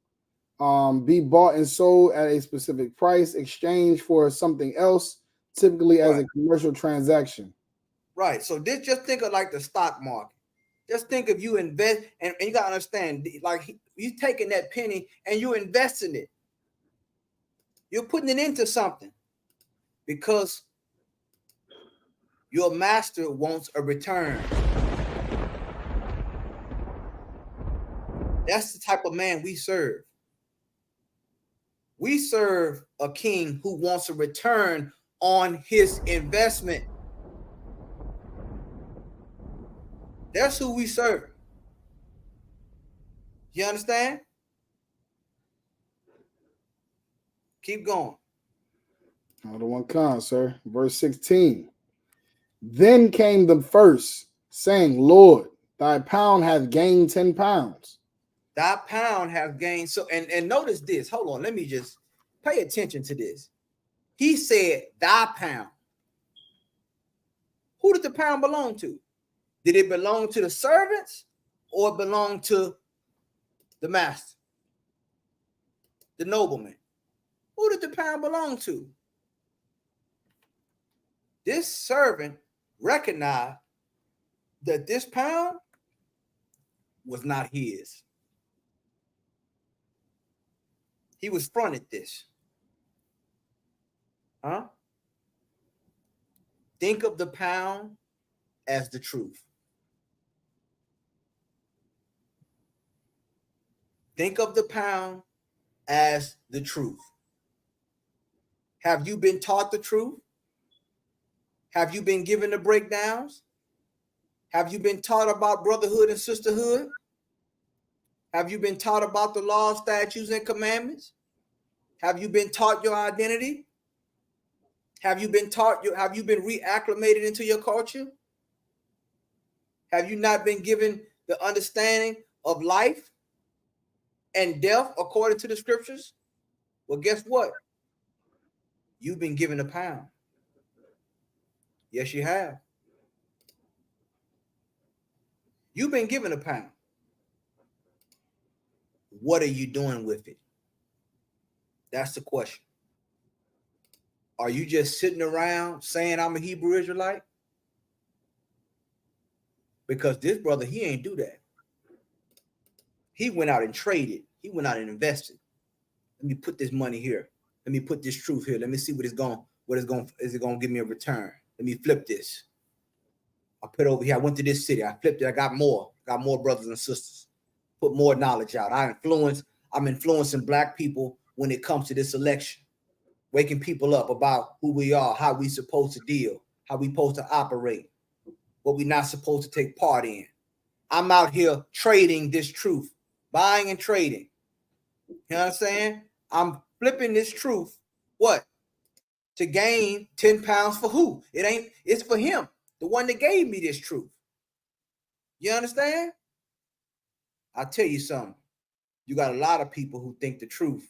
Speaker 2: be bought and sold at a specific price, exchange for something else, typically as a commercial transaction.
Speaker 3: Right. So this, just think of like the stock market. Just think of you invest, and you gotta understand, like you taking that penny and you investing it. You're putting it into something because your master wants a return. That's the type of man we serve. We serve a king who wants a return on his investment. That's who we serve. You understand? Keep going.
Speaker 2: Another one comes, sir. Verse 16. Then came the first, saying, Lord, thy pound hath gained 10 pounds.
Speaker 3: Thy pound hath gained. So, and notice this. Hold on. Let me just pay attention to this. He said, thy pound. Who did the pound belong to? Did it belong to the servants or it belong to the master, the nobleman? Who did the pound belong to? This servant recognized that this pound was not his. He was fronted this. Huh? Think of the pound as the truth. Think of the pound as the truth. Have you been taught the truth? Have you been given the breakdowns? Have you been taught about brotherhood and sisterhood? Have you been taught about the laws, statutes, and commandments? Have you been taught your identity? Have you been reacclimated into your culture? Have you not been given the understanding of life and death according to the scriptures? Well, guess what? You've been given a pound. Yes, you have. You've been given a pound. What are you doing with it? That's the question. Are you just sitting around saying I'm a Hebrew Israelite? Because this brother, he ain't do that. He went out and traded. He went out and invested. Let me put this money here. Let me put this truth here. Let me see is it going to give me a return? Let me flip this. I put it over here. I went to this city. I flipped it. I got more brothers and sisters. Put more knowledge out. I'm influencing black people when it comes to this election. Waking people up about who we are, how we supposed to deal, how we supposed to operate, what we're not supposed to take part in. I'm out here trading this truth, buying and trading. You know what I'm saying? I'm flipping this truth. What? To gain 10 pounds for who? It's for him, the one that gave me this truth. You understand? I'll tell you something. You got a lot of people who think the truth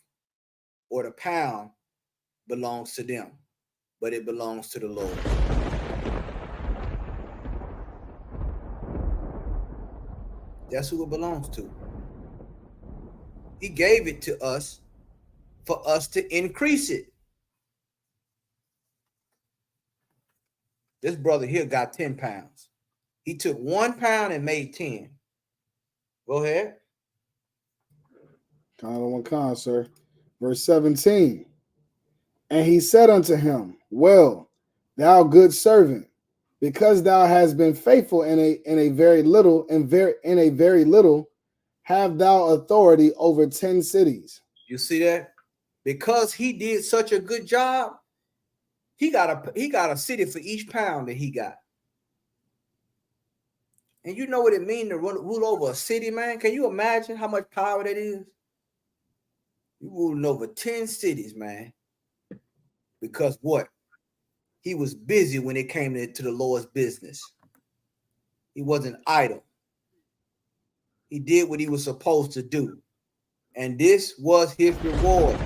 Speaker 3: or the pound belongs to them, but it belongs to the Lord. That's who it belongs to. He gave it to us for us to increase it. This brother here got 10 pounds. He took 1 pound and made 10. Go ahead.
Speaker 2: Another one comes, sir. Verse 17. And he said unto him, Well, thou good servant, because thou hast been faithful in a very little, have thou authority over 10 cities.
Speaker 3: You see that? Because he did such a good job, he got a city for each pound that he got. And you know what it means to rule over a city, man? Can you imagine how much power that is? You ruling over 10 cities, man. Because what? He was busy when it came to the Lord's business. He wasn't idle. He did what he was supposed to do. And this was his reward.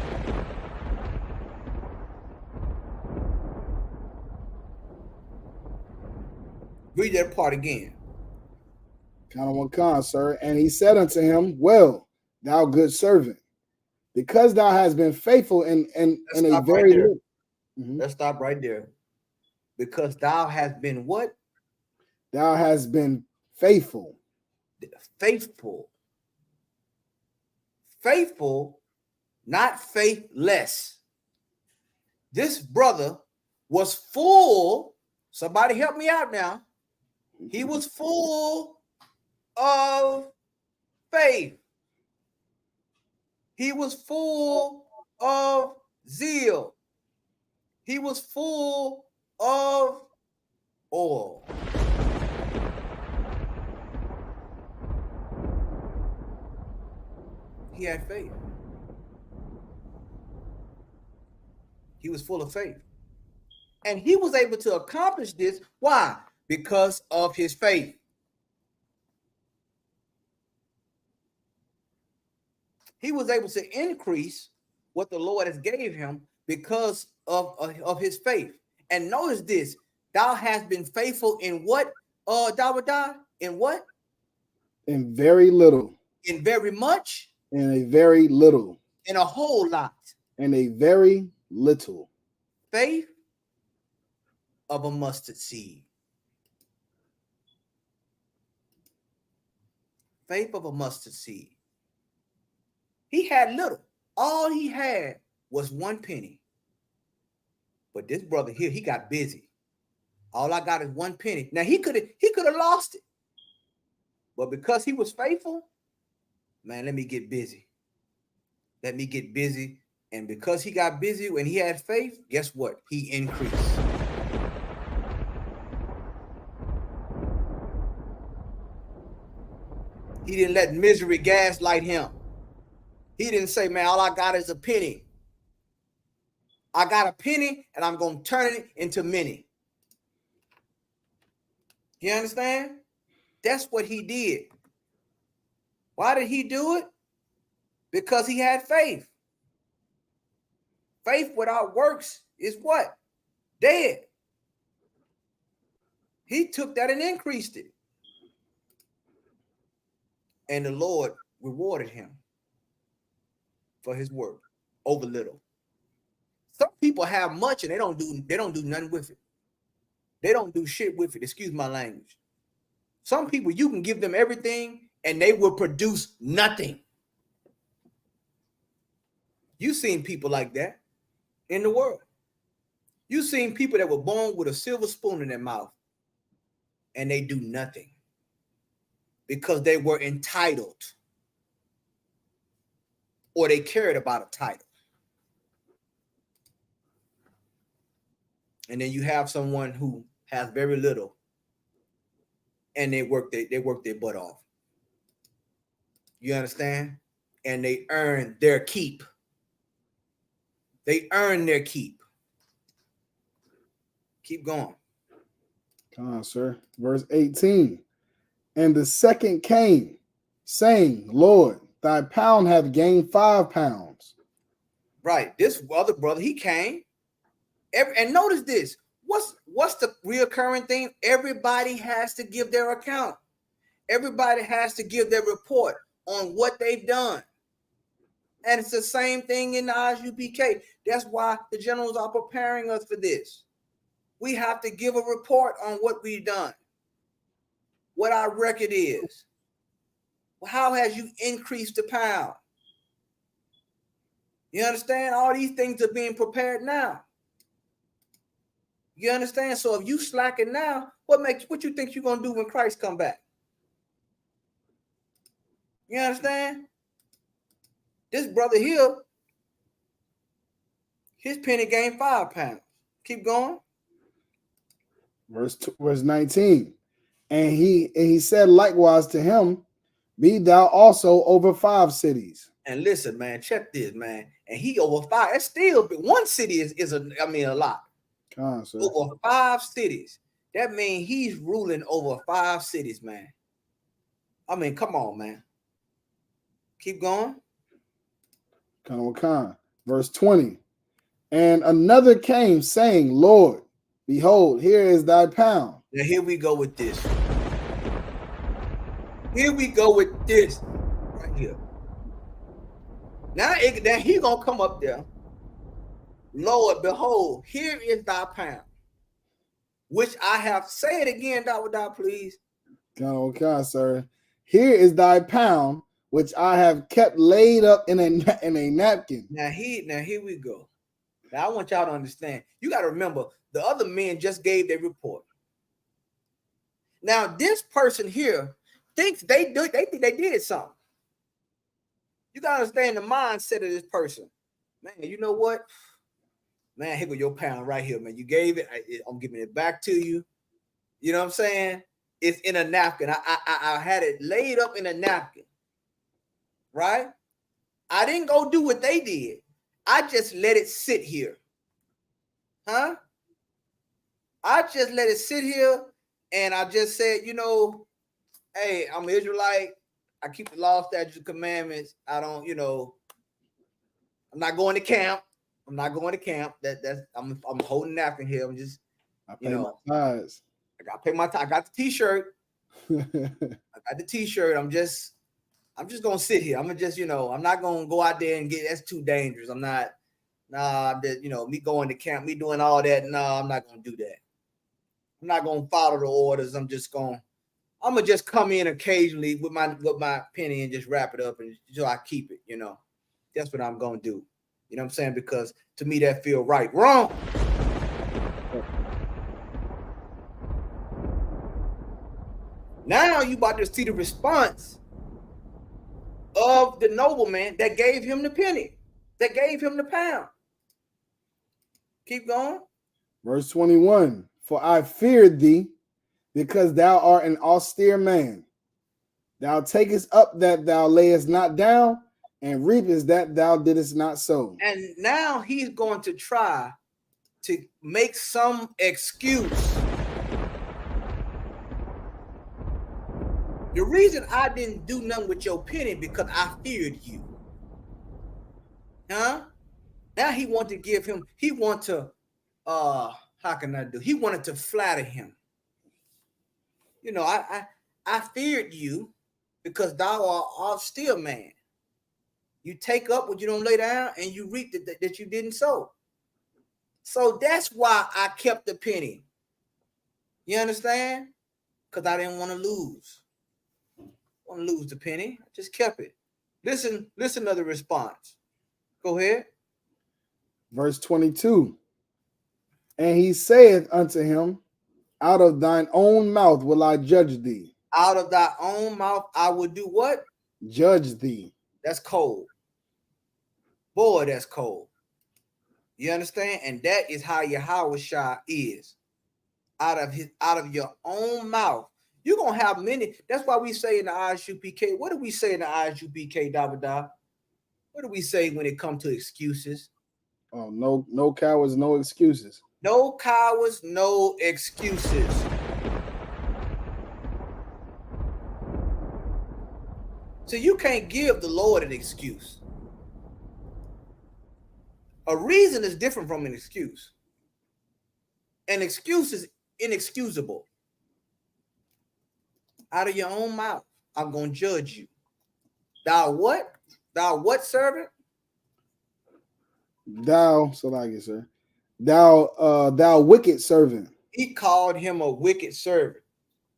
Speaker 3: Read that part again.
Speaker 2: Kind of one con, sir. And he said unto him, Well, thou good servant, because thou hast been faithful in a very little.
Speaker 3: Let's stop right there. Because thou hast been what?
Speaker 2: Thou hast been faithful.
Speaker 3: Faithful. Faithful, not faithless. This brother was full. Somebody help me out now. He was full of faith. He was full of zeal. He was full of oil. He had faith. He was full of faith. And he was able to accomplish this. Why? Because of his faith. He was able to increase what the Lord has gave him because of his faith. And notice this, thou hast been faithful in what, Dawadah? In what?
Speaker 2: In very little.
Speaker 3: In very much.
Speaker 2: In a very little.
Speaker 3: In a whole lot.
Speaker 2: In a very little.
Speaker 3: Faith of a mustard seed. Faith of a mustard seed. He had little. All he had was 1 penny. But this brother here, he got busy. All I got is 1 penny. Now he could have lost it. But because he was faithful, man, let me get busy. Let me get busy. And because he got busy when he had faith, guess what? He increased. He didn't let misery gaslight him. He didn't say, man, all I got is a penny. I got a penny and I'm going to turn it into many. You understand? That's what he did. Why did he do it? Because he had faith. Faith without works is what? Dead. He took that and increased it. And the Lord rewarded him for his work over little. Some people have much and they don't do nothing with it. They don't do shit with it. Excuse my language. Some people, you can give them everything and they will produce nothing. You've seen people like that in the world. You've seen people that were born with a silver spoon in their mouth and they do nothing because they were entitled or they cared about a title. And then you have someone who has very little and they work their butt off. You understand? And they earn their keep. They earn their keep. Keep going.
Speaker 2: Come on, sir. Verse 18. And the second came, saying, Lord, thy pound hath gained 5 pounds.
Speaker 3: Right. This other brother, he came. And notice this. What's the reoccurring thing? Everybody has to give their account. Everybody has to give their report on what they've done. And it's the same thing in the ISUPK. That's why the generals are preparing us for this. We have to give a report on what we've done, what our record is. How has you increased the pound? You understand? All these things are being prepared now. You understand? So if you slacking now, what you think you're gonna do when Christ come back? You understand? This brother here, his penny gained 5 pounds. Keep going.
Speaker 2: Verse 19. And he said likewise to him, be thou also over 5 cities.
Speaker 3: And listen, man, check this, man. And he over 5. It's still 1 city is a lot. Over 5 cities. That means he's ruling over 5 cities, man. I mean, come on, man. Keep going.
Speaker 2: Verse 20. And another came, saying, Lord, behold, here is thy pound.
Speaker 3: Now here we go with this. Here we go with this right here. Now he gonna come up there. Lord, behold, here is thy pound, which I have. Say it again, Dawadah, please.
Speaker 2: Okay, sir. Here is thy pound, which I have kept laid up in a napkin.
Speaker 3: Now here we go. Now I want y'all to understand. You got to remember, the other men just gave their report. Now this person here thinks they think they did something. You gotta understand the mindset of this person. Man, you know what? Man, here go your pound right here, man. You gave it. I'm giving it back to you. You know what I'm saying? It's in a napkin. I had it laid up in a napkin, right? I didn't go do what they did. I just let it sit here. Huh? I just let it sit here, and I just said, you know, hey, I'm an Israelite. I keep the law, statutes, commandments. I don't, you know, I'm not going to camp. I'm not going to camp. I'm holding napkin here. I'm just, you know,
Speaker 2: my ties.
Speaker 3: I got to pay my time. I got the t-shirt. I got the t-shirt. I'm just gonna sit here. I'm gonna just, you know, I'm not gonna go out there and that's too dangerous. I'm not, you know, me going to camp, me doing all that. No, I'm not gonna do that. I'm not gonna follow the orders. I'm gonna just come in occasionally with my penny and just wrap it up and so I keep it, you know. That's what I'm gonna do. You know what I'm saying? Because to me that feel right. Wrong. Now you about to see the response of the nobleman that gave him the penny, that gave him the pound. Keep going.
Speaker 2: Verse 21. For I feared thee, because thou art an austere man. Thou takest up that thou layest not down, and reapest that thou didst not sow.
Speaker 3: And now he's going to try to make some excuse. The reason I didn't do nothing with your penny because I feared you. Huh? Now he wanted to give him, he wanted to, how can I do? He wanted to flatter him. You know, I feared you because thou art austere man. You take up what you don't lay down and you reap that you didn't sow. So that's why I kept the penny. You understand? Because I didn't want to lose. Want to lose the penny. I just kept it. Listen to the response. Go ahead.
Speaker 2: Verse 22. And he saith unto him, out of thine own mouth will I judge thee.
Speaker 3: Out of thy own mouth I will do what?
Speaker 2: Judge thee.
Speaker 3: That's cold. Boy, that's cold. You understand? And that is how Yahweh Shah is. Out of your own mouth. You're gonna have many. That's why we say in the ISUPK. What do we say in the ISUPK, Davida? What do we say when it comes to excuses?
Speaker 2: Oh, no cowards, no excuses.
Speaker 3: No cowards, no excuses. So you can't give the Lord an excuse. A reason is different from an excuse. An excuse is inexcusable. Out of your own mouth, I'm going to judge you. Thou what? Thou what, servant?
Speaker 2: Thou, so like it, sir. Thou wicked servant.
Speaker 3: He called him a wicked servant.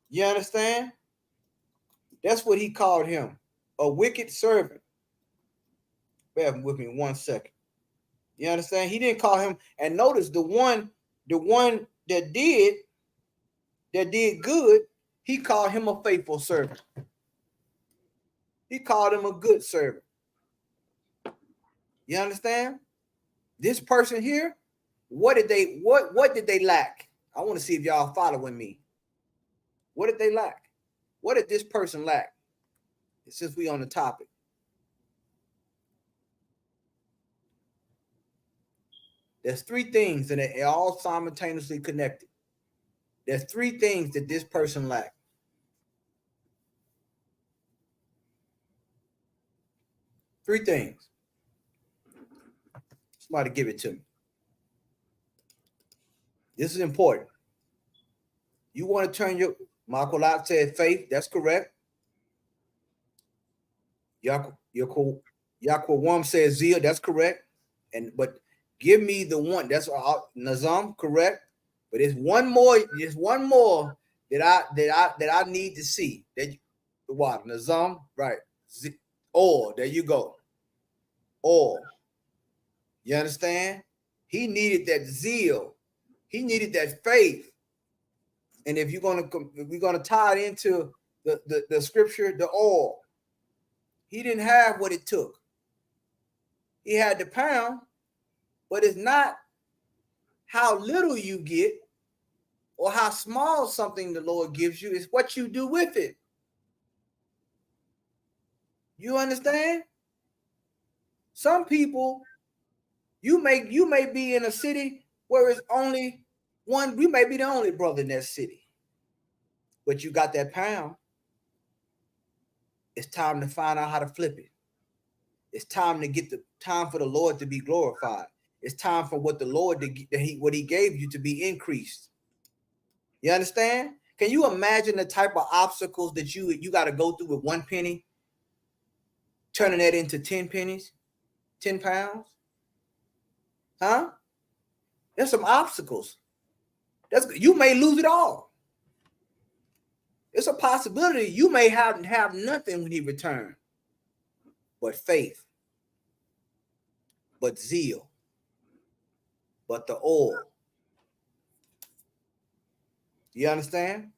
Speaker 3: You understand? That's what he called him. A wicked servant. Bear with me 1 second. You understand? He didn't call him, and notice the one that did good, he called him a faithful servant. He called him a good servant. You understand? This person here, what did they lack? I want to see if y'all following me. What did they lack? What did this person lack? Since we on the topic. There's 3 things, and they're all simultaneously connected. There's 3 things that this person lacked. 3 things. Somebody give it to me. This is important. You want to turn your Makolat said faith. That's correct. Yaquawam says zeal. That's correct. But give me the one. That's Nazam, correct. But there's one more. There's one more that I need to see. That what Nazam, right? Or there you go. Or you understand? He needed that zeal. He needed that faith. And if we're gonna tie it into the scripture, the oil, he didn't have what it took. He had the pound, but it's not how little you get or how small something the Lord gives you. It's what you do with it. You understand? Some people, you may be in a city where it's only one. We may be the only brother in that city, but you got that pound. It's time to find out how to flip it. It's time to get the time for the Lord to be glorified. It's time for what the Lord what He gave you to be increased. You understand? Can you imagine the type of obstacles that you got to go through with 1 penny, turning that into 10 pennies, 10 pounds? Huh? There's some obstacles. You may lose it all. It's a possibility you may have nothing when He returns, but faith, but zeal, but the oil. You understand?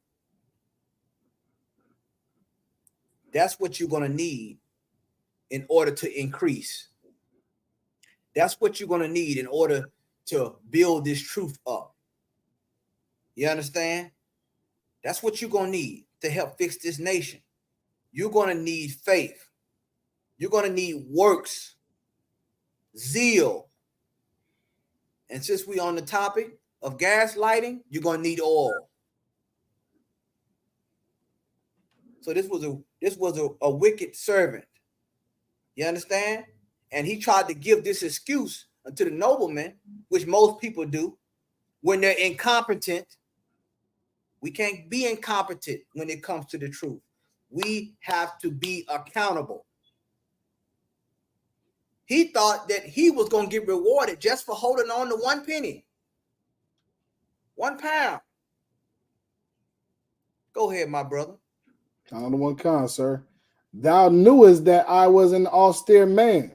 Speaker 3: That's what you're going to need in order to increase. That's what you're going to need in order to build this truth up. You understand? That's what you're going to need to help fix this nation. You're going to need faith. You're going to need works, zeal. And since we're on the topic of gaslighting, you're going to need oil. So this was a wicked servant. You understand? And he tried to give this excuse to the nobleman, which most people do when they're incompetent. We can't be incompetent when it comes to the truth. We have to be accountable. He thought that he was going to get rewarded just for holding on to 1 penny, 1 pound. Go ahead, my brother.
Speaker 2: Count on 1 con, sir. Thou knewest that I was an austere man,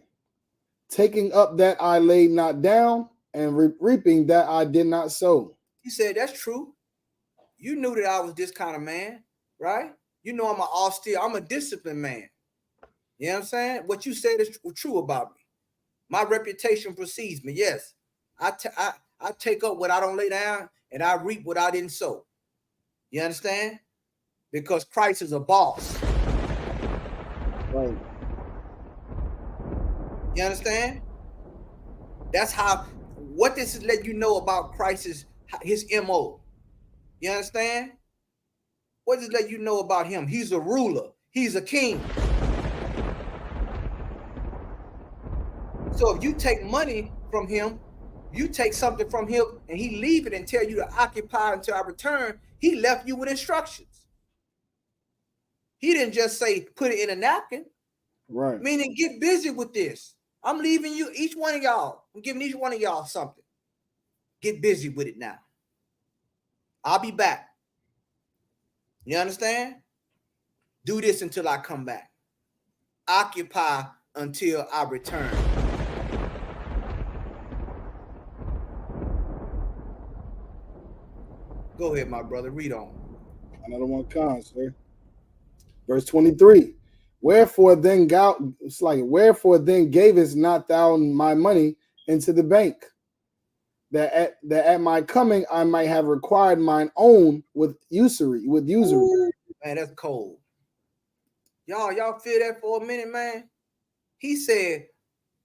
Speaker 2: taking up that I laid not down, and reaping that I did not sow.
Speaker 3: He said, that's true. You knew that I was this kind of man, right? You know I'm an austere, I'm a disciplined man. You know what I'm saying? What you said is true about me. My reputation precedes me. Yes, I take up what I don't lay down, and I reap what I didn't sow. You understand? Because Christ is a boss.
Speaker 2: Right.
Speaker 3: You understand? That's what this is letting you know about Christ is his MO. You understand? What does it let you know about him? He's a ruler. He's a king. So if you take money from him, you take something from him, and he leave it and tell you to occupy until I return, he left you with instructions. He didn't just say, put it in a napkin.
Speaker 2: Right.
Speaker 3: Meaning, get busy with this. I'm leaving you, each one of y'all. I'm giving each one of y'all something. Get busy with it now. I'll be back. You understand? Do this until I come back. Occupy until I return. Go ahead, my brother. Read on.
Speaker 2: Another 1 con, sir. Verse 23. Wherefore then gavest not thou my money into the bank, that at my coming I might have required mine own with usury.
Speaker 3: Ooh, man, that's cold. Y'all feel that for a minute, man? He said,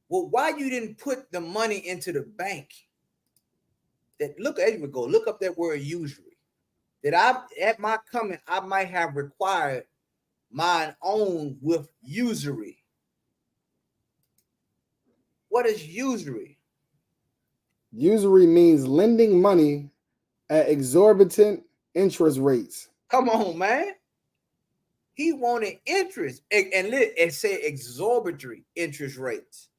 Speaker 3: well, why you didn't put the money into the bank? Look up that word usury. That at my coming, I might have required mine own with usury. What is usury?
Speaker 2: Usury means lending money at exorbitant interest rates.
Speaker 3: Come on, man. He wanted interest, and it said exorbitant interest rates.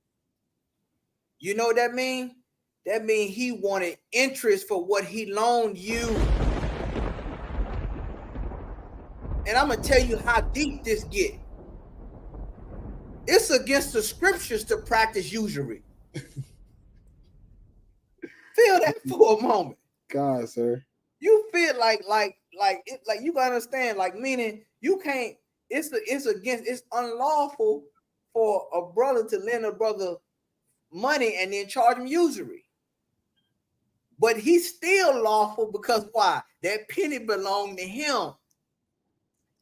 Speaker 3: You know what that means? That means he wanted interest for what he loaned you. And I'm going to tell you how deep this gets. It's against the scriptures to practice usury. Feel that for a moment.
Speaker 2: God, sir.
Speaker 3: You feel like you gotta understand, like, meaning you can't, it's unlawful for a brother to lend a brother money and then charge him usury. But he's still lawful because why? That penny belonged to him.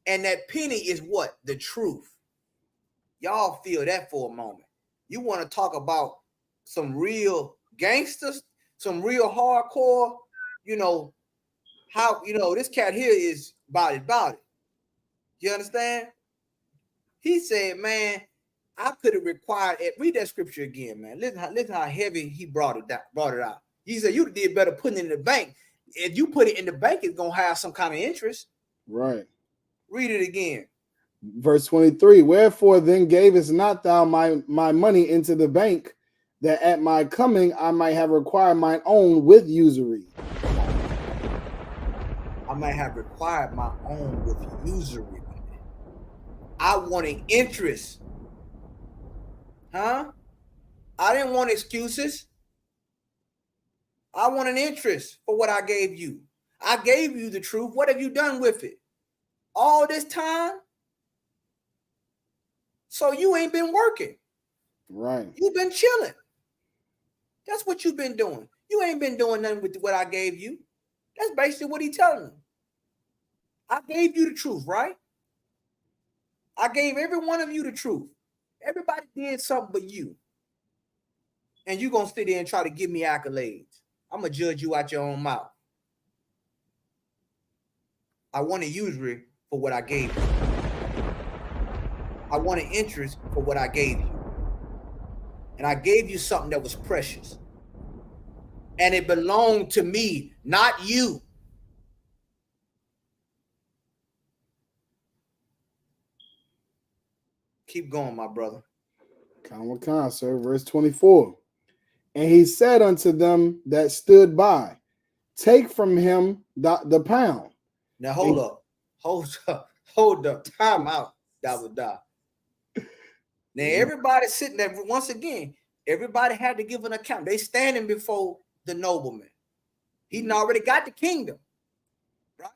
Speaker 3: And that penny is what? The truth. Y'all feel that for a moment. You want to talk about some real gangsters, some real hardcore, how, this cat here is about it. You understand? He said, man, I could have required it. Read that scripture again, man. Listen how heavy he brought it out. He said, you did better putting it in the bank. If you put it in the bank, it's going to have some kind of interest.
Speaker 2: Right.
Speaker 3: Read it again.
Speaker 2: Verse 23, wherefore then gavest not thou my money into the bank, that at my coming I might have required mine own with usury.
Speaker 3: I might have required my own with usury. I wanted interest. Huh? I didn't want excuses. I want an interest for what I gave you. I gave you the truth. What have you done with it? All this time? So you ain't been working.
Speaker 2: Right.
Speaker 3: You've been chilling. That's what you've been doing. You ain't been doing nothing with what I gave you. That's basically what he's telling them. I gave you the truth, right? I gave every one of you the truth. Everybody did something but you. And you're going to sit there and try to give me accolades. I'm going to judge you out your own mouth. I want an usury for what I gave you. I want an interest for what I gave you. And I gave you something that was precious. And it belonged to me, not you. Keep going, my brother.
Speaker 2: Con, sir. Verse 24. And he said unto them that stood by, take from him the pound.
Speaker 3: Now hold up. Time out. That would die. Now everybody sitting there, once again, everybody had to give an account. They standing before the nobleman. He already got the kingdom, right?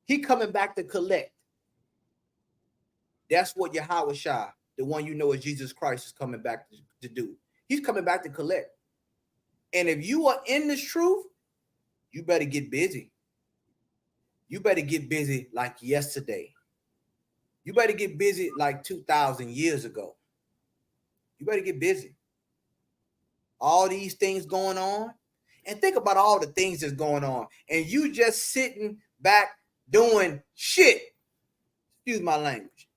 Speaker 3: He coming back to collect. That's what Yahweh Shai, the one you know as Jesus Christ, is coming back to do. He's coming back to collect. And if you are in this truth, you better get busy. You better get busy like yesterday. You better get busy like 2,000 years ago. You better get busy. All these things going on. And think about all the things that's going on. And you just sitting back doing shit. Excuse my language.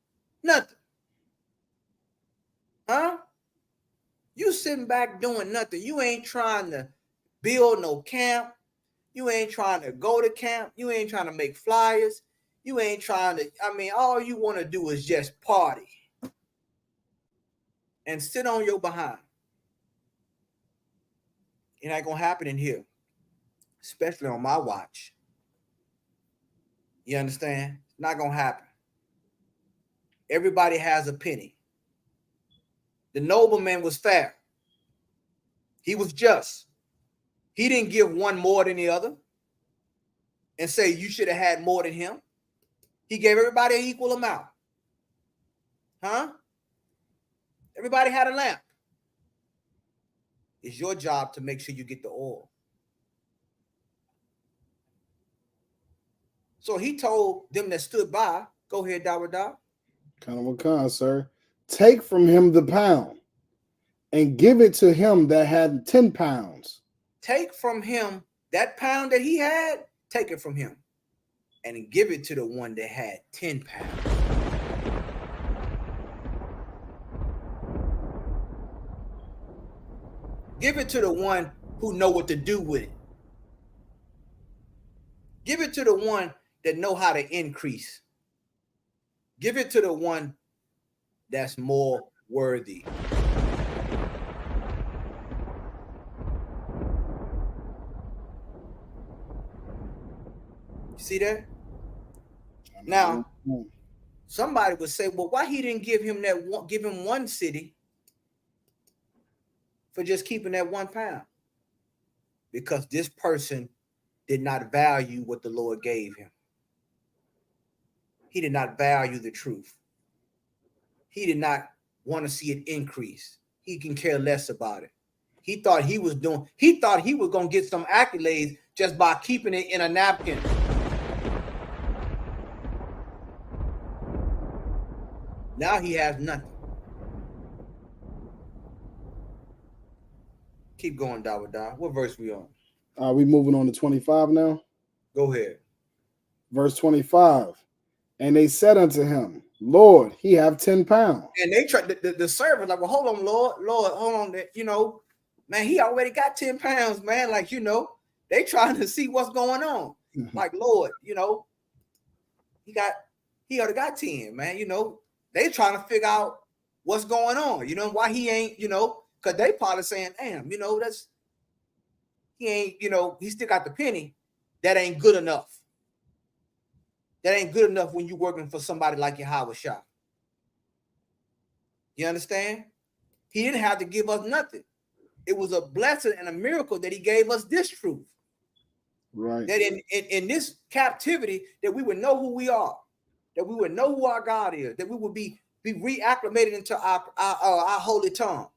Speaker 3: Nothing. Huh? You sitting back doing nothing. You ain't trying to build no camp. You ain't trying to go to camp. You ain't trying to make flyers. You ain't trying to, all you want to do is just party and sit on your behind. It ain't going to happen in here, especially on my watch. You understand? It's not going to happen. Everybody has a penny. The nobleman was fair. He was just. He didn't give one more than the other and say you should have had more than him. He gave everybody an equal amount. Huh? Everybody had a lamp. It's your job to make sure you get the oil. So he told them that stood by, go ahead, Dawada.
Speaker 2: Con, sir. Take from him the pound and give it to him that had 10 pounds.
Speaker 3: Take from him that pound that he had, take it from him and give it to the one that had 10 pounds. Give it to the one who know what to do with it. Give it to the one that know how to increase. Give it to the one that's more worthy. You see that? Now, somebody would say, well, why he didn't give him one city for just keeping that 1 pound? Because this person did not value what the Lord gave him. He did not value the truth. He did not want to see it increase. He can care less about it. He thought he was going to get some accolades just by keeping it in a napkin. Now he has nothing. Keep going, Dawada. What verse we on?
Speaker 2: Are we moving on to 25 now?
Speaker 3: Go ahead.
Speaker 2: Verse 25. And they said unto him, Lord, he have 10 pounds.
Speaker 3: And they tried the servant, like, well, hold on, Lord, hold on. You know, man, he already got 10 pounds, man. Like, you know, they trying to see what's going on. Like, Lord, you know, he already got 10, man. You know, they trying to figure out what's going on. You know, why he ain't, you know, because they probably saying, damn, you know, he ain't, you know, he still got the penny. That ain't good enough. That ain't good enough when you're working for somebody like Yahweh Shah. You understand? He didn't have to give us nothing. It was a blessing and a miracle that he gave us this truth.
Speaker 2: Right.
Speaker 3: That in this captivity, that we would know who we are, that we would know who our God is, that we would be reacclimated into our holy tongue,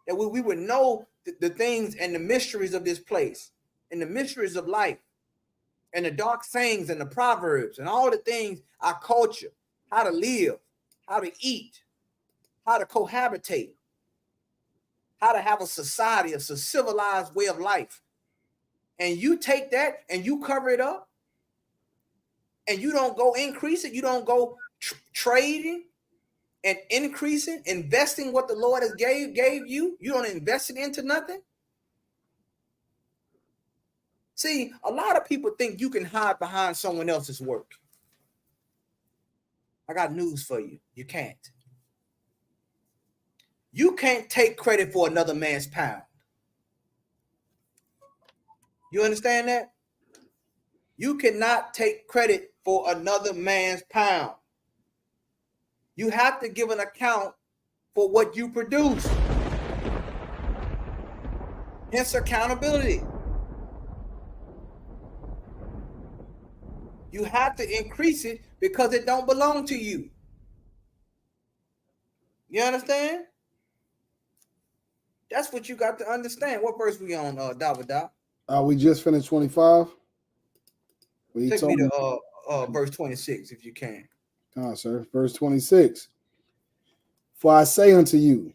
Speaker 3: that we would know the things and the mysteries of this place and the mysteries of life and the dark sayings and the proverbs and all the things, our culture, how to live, how to eat, how to cohabitate, how to have a society, a civilized way of life. And you take that and you cover it up and you don't go increase it. You don't go trading and increasing, investing what the Lord has gave you. You don't invest it into nothing. See, a lot of people think you can hide behind someone else's work. I got news for you. You can't. You can't take credit for another man's pound. You understand that? You cannot take credit for another man's pound. You have to give an account for what you produce. Hence accountability. You have to increase it because it don't belong to you. You understand? That's what you got to understand. What verse we on, Dawada?
Speaker 2: We just finished 25.
Speaker 3: Take me to verse 26 if you can.
Speaker 2: Sir. Verse 26. For I say unto you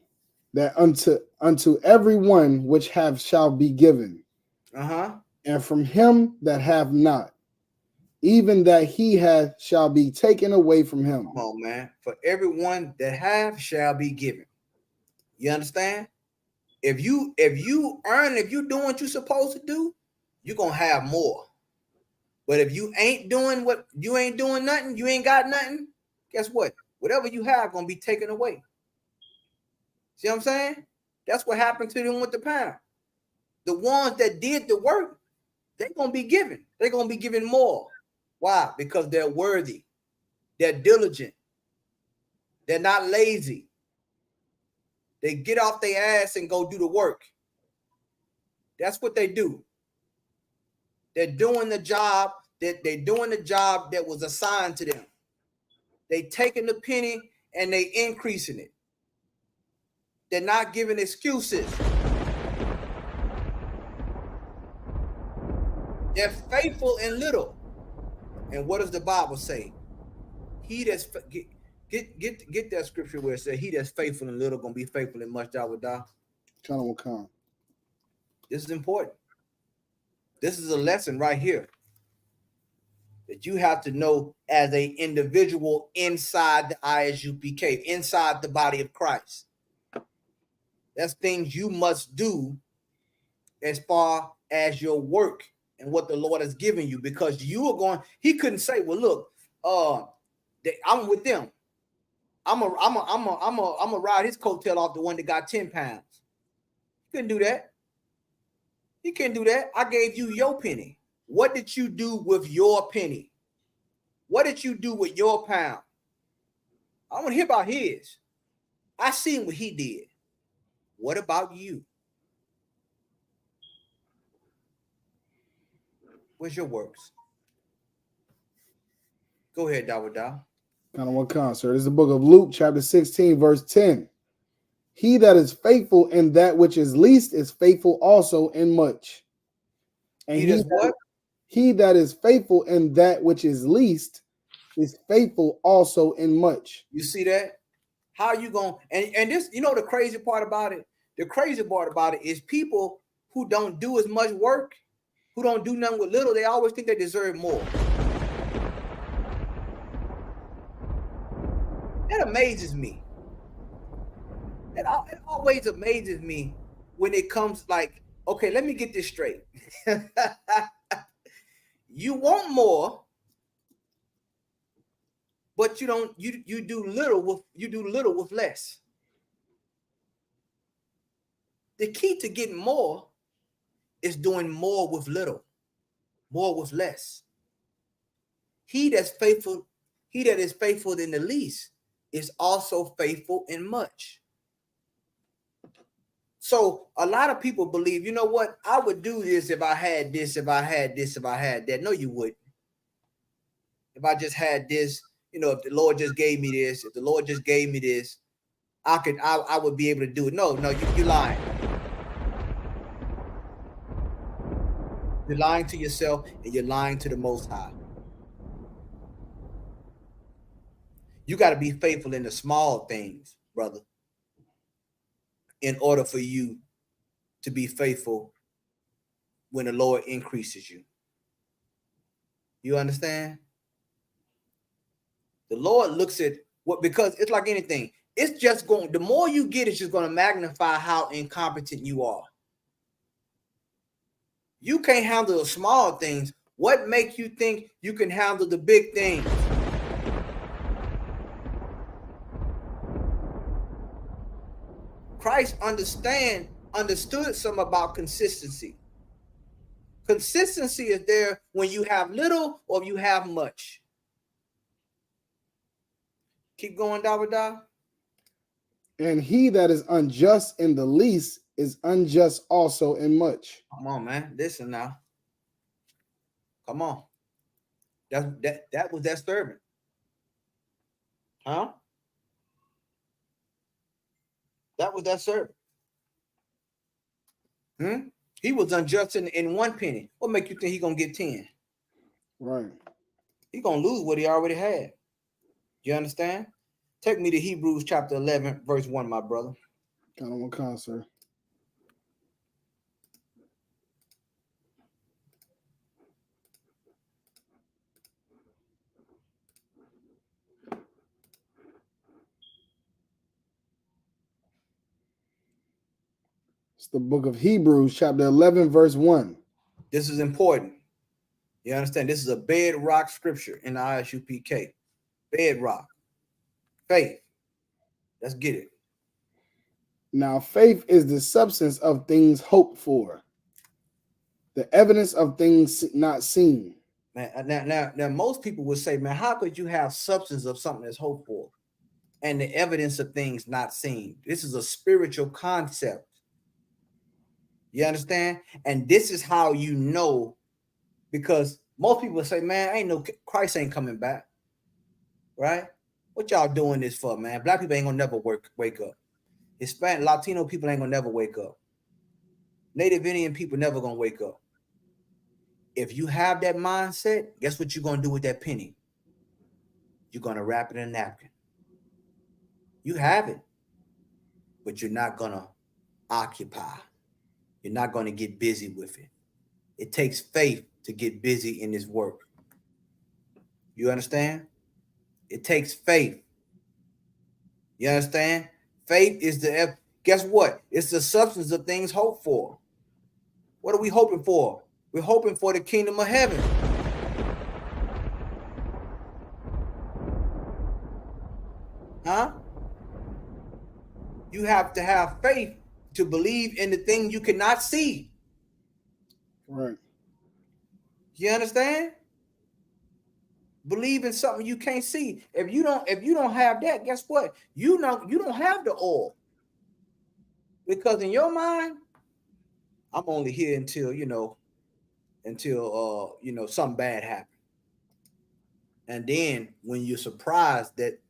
Speaker 2: that unto everyone which have shall be given, and from him that have not, even that he hath shall be taken away from him.
Speaker 3: Come on, man. For everyone that have shall be given. You understand? If you earn, if you doing what you're supposed to do, you're gonna have more. But if you ain't doing nothing, you ain't got nothing, guess what? Whatever you have gonna be taken away. See what I'm saying? That's what happened to them with the pound. The ones that did the work, they're gonna be given. They're gonna be given more. Why? Because they're worthy, they're diligent, they're not lazy. They get off their ass and go do the work. That's what they do. They're doing the job that was assigned to them. They taking the penny and they increasing it. They're not giving excuses. They're faithful in little. And what does the Bible say? He that's get that scripture where it says, he that's faithful in little gonna be faithful in much.
Speaker 2: Come.
Speaker 3: This is important. This is a lesson right here that you have to know as an individual inside the ISUPK, inside the body of Christ. That's things you must do as far as your work and what the Lord has given you, because you are going. He couldn't say, "Well, look, I'm with them. I'm a ride his coattail off the one that got 10 pounds." He couldn't do that. He can't do that. I gave you your penny. What did you do with your penny? What did you do with your pound? I want to hear about his. I seen what he did. What about you? Where's your works? Go ahead, Dawada.
Speaker 2: Kind of one concert. This is the book of Luke, chapter 16, verse 10. He that is faithful in that which is least is faithful also in much. And
Speaker 3: He does what?
Speaker 2: He that is faithful in that which is least is faithful also in much.
Speaker 3: You see that? How you going? And this, you know, the crazy part about it. The crazy part about it is people who don't do as much work, who don't do nothing with little. They always think they deserve more. That amazes me. It always amazes me when it comes like, okay, let me get this straight. You want more, but you don't. You do little with less. The key to getting more is doing more with little, more with less. He that is faithful in the least is also faithful in much. So a lot of people believe, you know what? I would do this if I had this, if I had this, if I had that. No, you wouldn't. If I just had this, you know, if the Lord just gave me this, if the Lord just gave me this, I would be able to do it. No, you're lying. You're lying to yourself and you're lying to the Most High. You got to be faithful in the small things, brother, in order for you to be faithful when the Lord increases you. You understand? The Lord looks at what, because it's like anything. It's just going, the more you get, it's just going to magnify how incompetent you are. You can't handle the small things. What makes you think you can handle the big things? Christ understood something about consistency. Consistency is there when you have little or you have much. Keep going, Dawada.
Speaker 2: And he that is unjust in the least is unjust also in much.
Speaker 3: Come on, man. Listen now. Come on. That was that servant. Huh? That was that servant. He was unjust in 1 penny. What make you think he gonna get 10?
Speaker 2: Right.
Speaker 3: He gonna lose what he already had. You understand? Take me to Hebrews chapter 11, verse 1, my brother.
Speaker 2: Kind of one concert. It's the book of Hebrews, chapter 11, verse 1.
Speaker 3: This is important. You understand? This is a bedrock scripture in the ISUPK. Bedrock. Faith. Let's get it.
Speaker 2: Now, faith is the substance of things hoped for, the evidence of things not seen.
Speaker 3: Man, now, most people would say, man, how could you have substance of something that's hoped for and the evidence of things not seen? This is a spiritual concept. You understand? And this is how you know, because most people say, man, Christ ain't coming back. Right? What y'all doing this for, man? Black people ain't gonna never wake up. Hispanic, Latino people ain't gonna never wake up. Native Indian people never gonna wake up. If you have that mindset, guess what you're gonna do with that penny? You're gonna wrap it in a napkin. You have it, but you're not gonna occupy. You're not gonna get busy with it. It takes faith to get busy in this work. You understand? It takes faith. You understand? Faith is guess what? It's the substance of things hoped for. What are we hoping for? We're hoping for the kingdom of heaven. Huh? You have to have faith to believe in the thing you cannot see.
Speaker 2: Right.
Speaker 3: You understand? Believe in something you can't see. If you don't have that, guess what? You don't have the oil. Because in your mind, I'm only here until something bad happens. And then when you're surprised that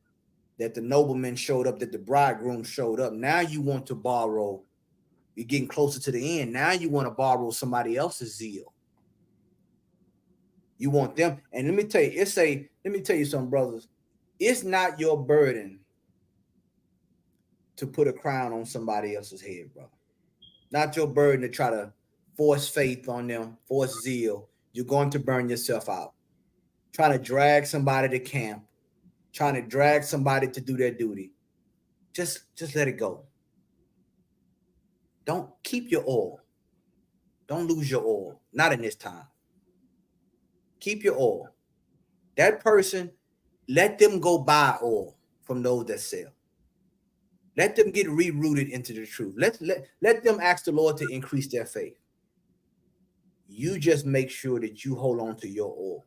Speaker 3: that the nobleman showed up, that the bridegroom showed up. Now you want to borrow. You're getting closer to the end. Now you want to borrow somebody else's zeal. You want them. And let me tell you something, brothers. It's not your burden to put a crown on somebody else's head, brother. Not your burden to try to force faith on them, force zeal. You're going to burn yourself out. Trying to drag somebody to camp, trying to drag somebody to do their duty. Just let it go. Don't keep your oil. Don't lose your oil. Not in this time. Keep your oil. That person, let them go buy oil from those that sell. Let them get rerouted into the truth. Let them ask the Lord to increase their faith. You just make sure that you hold on to your oil.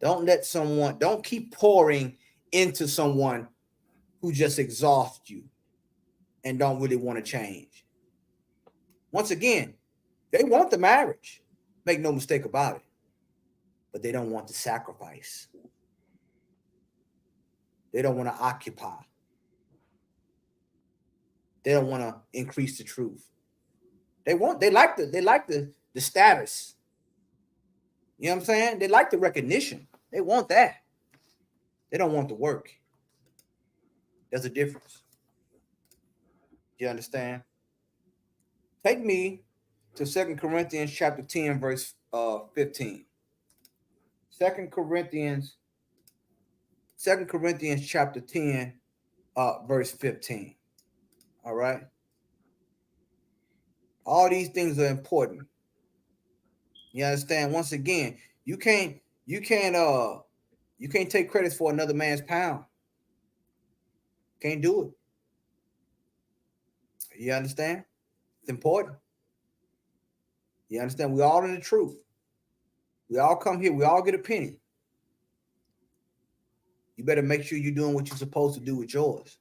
Speaker 3: Don't keep pouring into someone who just exhausts you and don't really want to change. Once again, they want the marriage. Make no mistake about it. But they don't want the sacrifice. They don't want to occupy. They don't want to increase the truth. They like the status. You know what I'm saying? They like the recognition. They want that. They don't want the work. There's a difference. You understand? Take me to 2 Corinthians chapter 10, verse 15. 2 Corinthians chapter 10, verse 15. All right. All these things are important. You understand? Once again, you can't take credit for another man's pound. Can't do it. You understand? It's important. You understand? We're all in the truth. We all come here. We all get a penny. You better make sure you're doing what you're supposed to do with yours.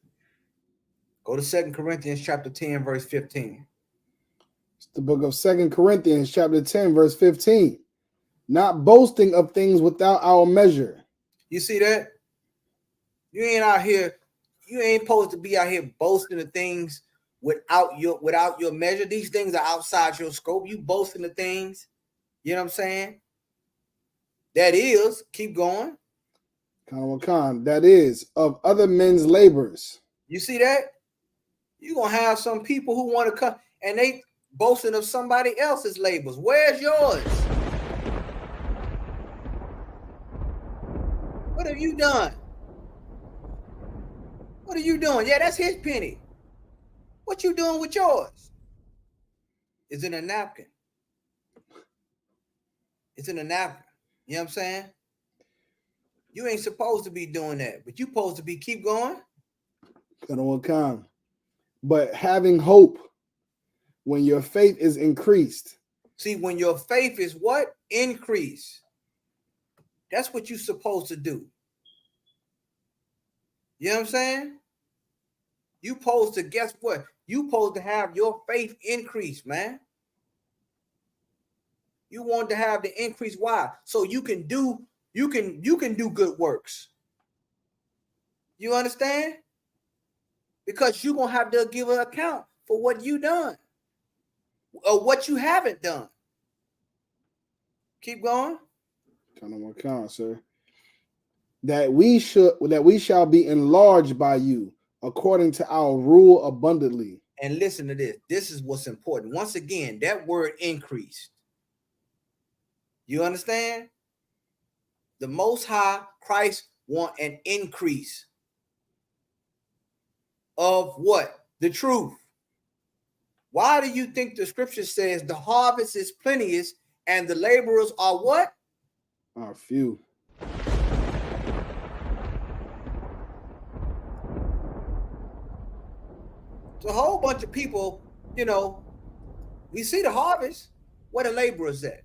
Speaker 3: Go to 2 Corinthians chapter 10, verse 15.
Speaker 2: It's the book of 2 Corinthians chapter 10, verse 15. Not boasting of things without our measure.
Speaker 3: You see that? You ain't out here. You ain't supposed to be out here boasting of things without your measure. These things are outside your scope. You boasting of things. You know what I'm saying? That is, keep going.
Speaker 2: That is, of other men's labors.
Speaker 3: You see that? You're going to have some people who want to come and they boasting of somebody else's labors. Where's yours? What have you done? What are you doing? Yeah, that's his penny. What you doing with yours? It's in a napkin. It's in a napkin. You know what I'm saying? You ain't supposed to be doing that, but you supposed to be keep going.
Speaker 2: But having hope when your faith is increased.
Speaker 3: See, when your faith is what? Increase. That's what you're supposed to do. You know what I'm saying? You supposed to, guess what? You supposed to have your faith increase, man. You want to have the increase. Why? So you can do good works. You understand? Because you're gonna have to give an account for what you done or what you haven't done. Keep going.
Speaker 2: Sir. That we shall be enlarged by you according to our rule abundantly.
Speaker 3: And listen to this. This is what's important. Once again, that word increased. You understand? The Most High, Christ, want an increase of what? The truth. Why do you think the scripture says the harvest is plenteous and the laborers are what?
Speaker 2: Are few.
Speaker 3: So a whole bunch of people, we see the harvest. Where the laborers at?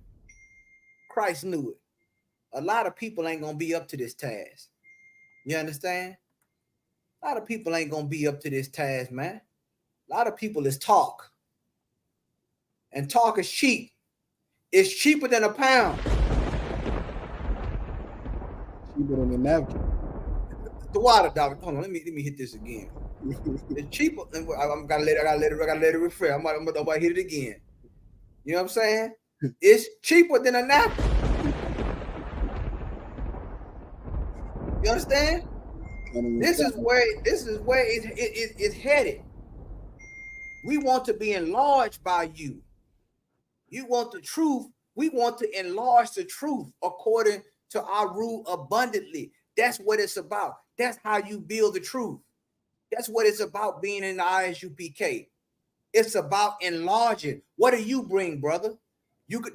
Speaker 3: Christ knew it. A lot of people ain't going to be up to this task. You understand? A lot of people ain't going to be up to this task, man. A lot of people is talk. And talk is cheap. It's cheaper than a pound.
Speaker 2: Cheaper than a napkin.
Speaker 3: The water, Dr. Hold on, let me hit this again. It's cheaper. I gotta let it refresh. I'm about to hit it again. You know what I'm saying? It's cheaper than a napkin. You understand? This is where it's headed. We want to be enlarged by you. You want the truth. We want to enlarge the truth according to our rule abundantly. That's what it's about. That's how you build the truth. That's what it's about being in the ISUPK. It's about enlarging. What do you bring, brother?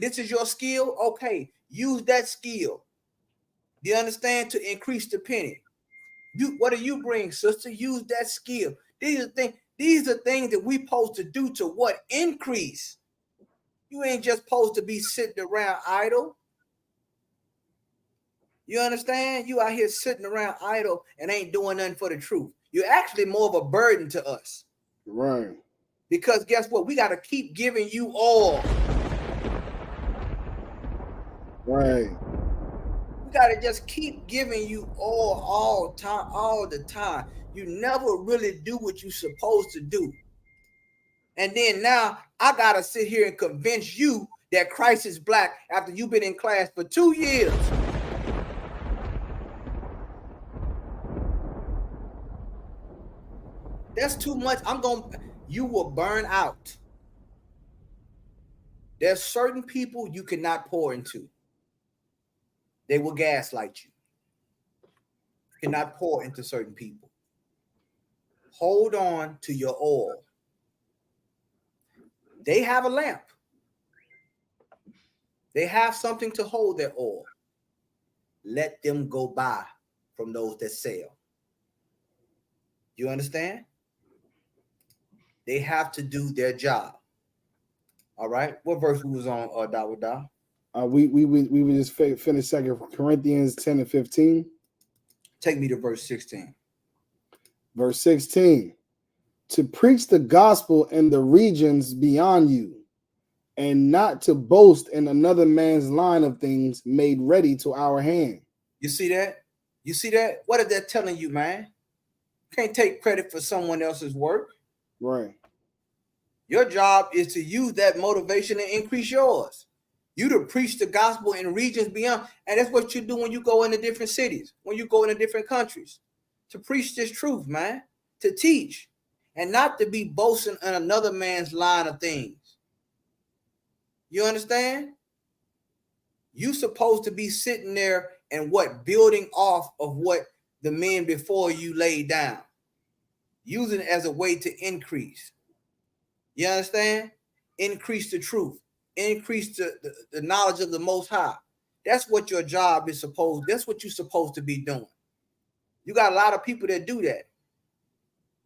Speaker 3: This is your skill? Okay, use that skill. Do you understand? To increase the penny. What do you bring, sister? Use that skill. These are things that we supposed to do to what? Increase. You ain't just supposed to be sitting around idle. You understand? You out here sitting around idle and ain't doing nothing for the truth. You're actually more of a burden to us.
Speaker 2: Right.
Speaker 3: Because guess what? We got to keep giving you all.
Speaker 2: Right.
Speaker 3: We got to just keep giving you all the time. You never really do what you're supposed to do. And then now I got to sit here and convince you that Christ is black after you've been in class for 2 years. That's too much. You will burn out. There's certain people you cannot pour into. They will gaslight you. You cannot pour into certain people. Hold on to your oil. They have a lamp. They have something to hold their oil. Let them go buy from those that sell. You understand? They have to do their job. All right. What verse we was on, Dawada?
Speaker 2: We just finished 2 Corinthians 10 and 15.
Speaker 3: Take me to verse 16.
Speaker 2: Verse 16. To preach the gospel in the regions beyond you, and not to boast in another man's line of things made ready to our hand.
Speaker 3: You see that? You see that? What are they telling you, man? You can't take credit for someone else's work.
Speaker 2: Right.
Speaker 3: Your job is to use that motivation and increase yours. You to preach the gospel in regions beyond. And that's what you do when you go into different cities, when you go into different countries. To preach this truth, man. To teach. And not to be boasting in another man's line of things. You understand? You supposed to be sitting there and building off of what the men before you laid down. Using it as a way to increase. You understand? Increase the truth. Increase the knowledge of the Most High. That's what your job is supposed. That's what you're supposed to be doing. You got a lot of people that do that.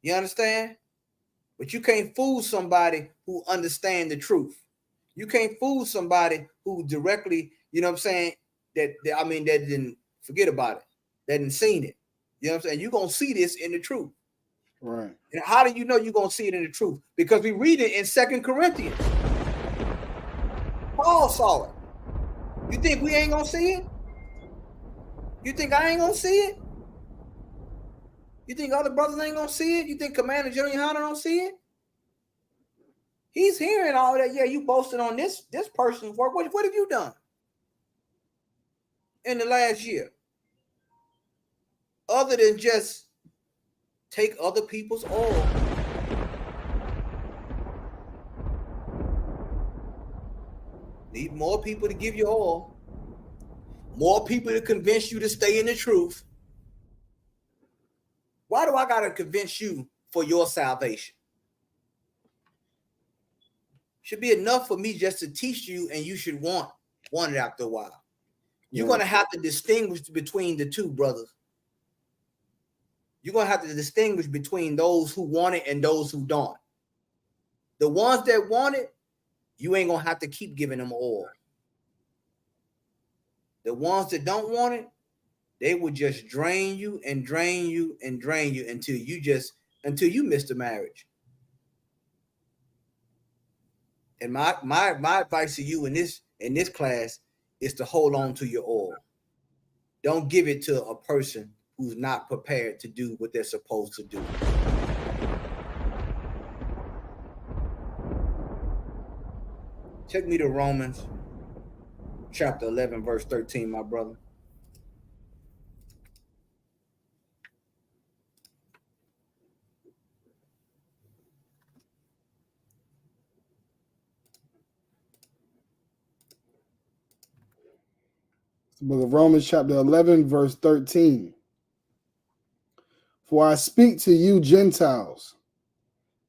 Speaker 3: You understand? But you can't fool somebody who understand the truth. You can't fool somebody who directly, you know what I'm saying, that didn't forget about it, that didn't seen it. You know what I'm saying? You're going to see this in the truth.
Speaker 2: Right.
Speaker 3: And how do you know you're going to see it in the truth? Because we read it in 2 Corinthians. Paul saw it. You think we ain't going to see it? You think I ain't going to see it? You think other brothers ain't going to see it? You think Commander General Hunter don't see it? He's hearing all that. Yeah, you boasted on this person's work. What have you done in the last year? Other than just take other people's oil. Need more people to give you oil. More people to convince you to stay in the truth. Why do I got to convince you for your salvation? Should be enough for me just to teach you, and you should want it after a while. You're going to have to distinguish between the two, brothers. You're going to have to distinguish between those who want it and those who don't. The ones that want it, you ain't going to have to keep giving them oil. The ones that don't want it, they will just drain you and drain you and drain you until you miss the marriage. And my advice to you in this class is to hold on to your oil. Don't give it to a person who's not prepared to do what they're supposed to do. Take me to Romans chapter 11, verse 13, my brother.
Speaker 2: The book of Romans, chapter 11, verse 13. For I speak to you Gentiles,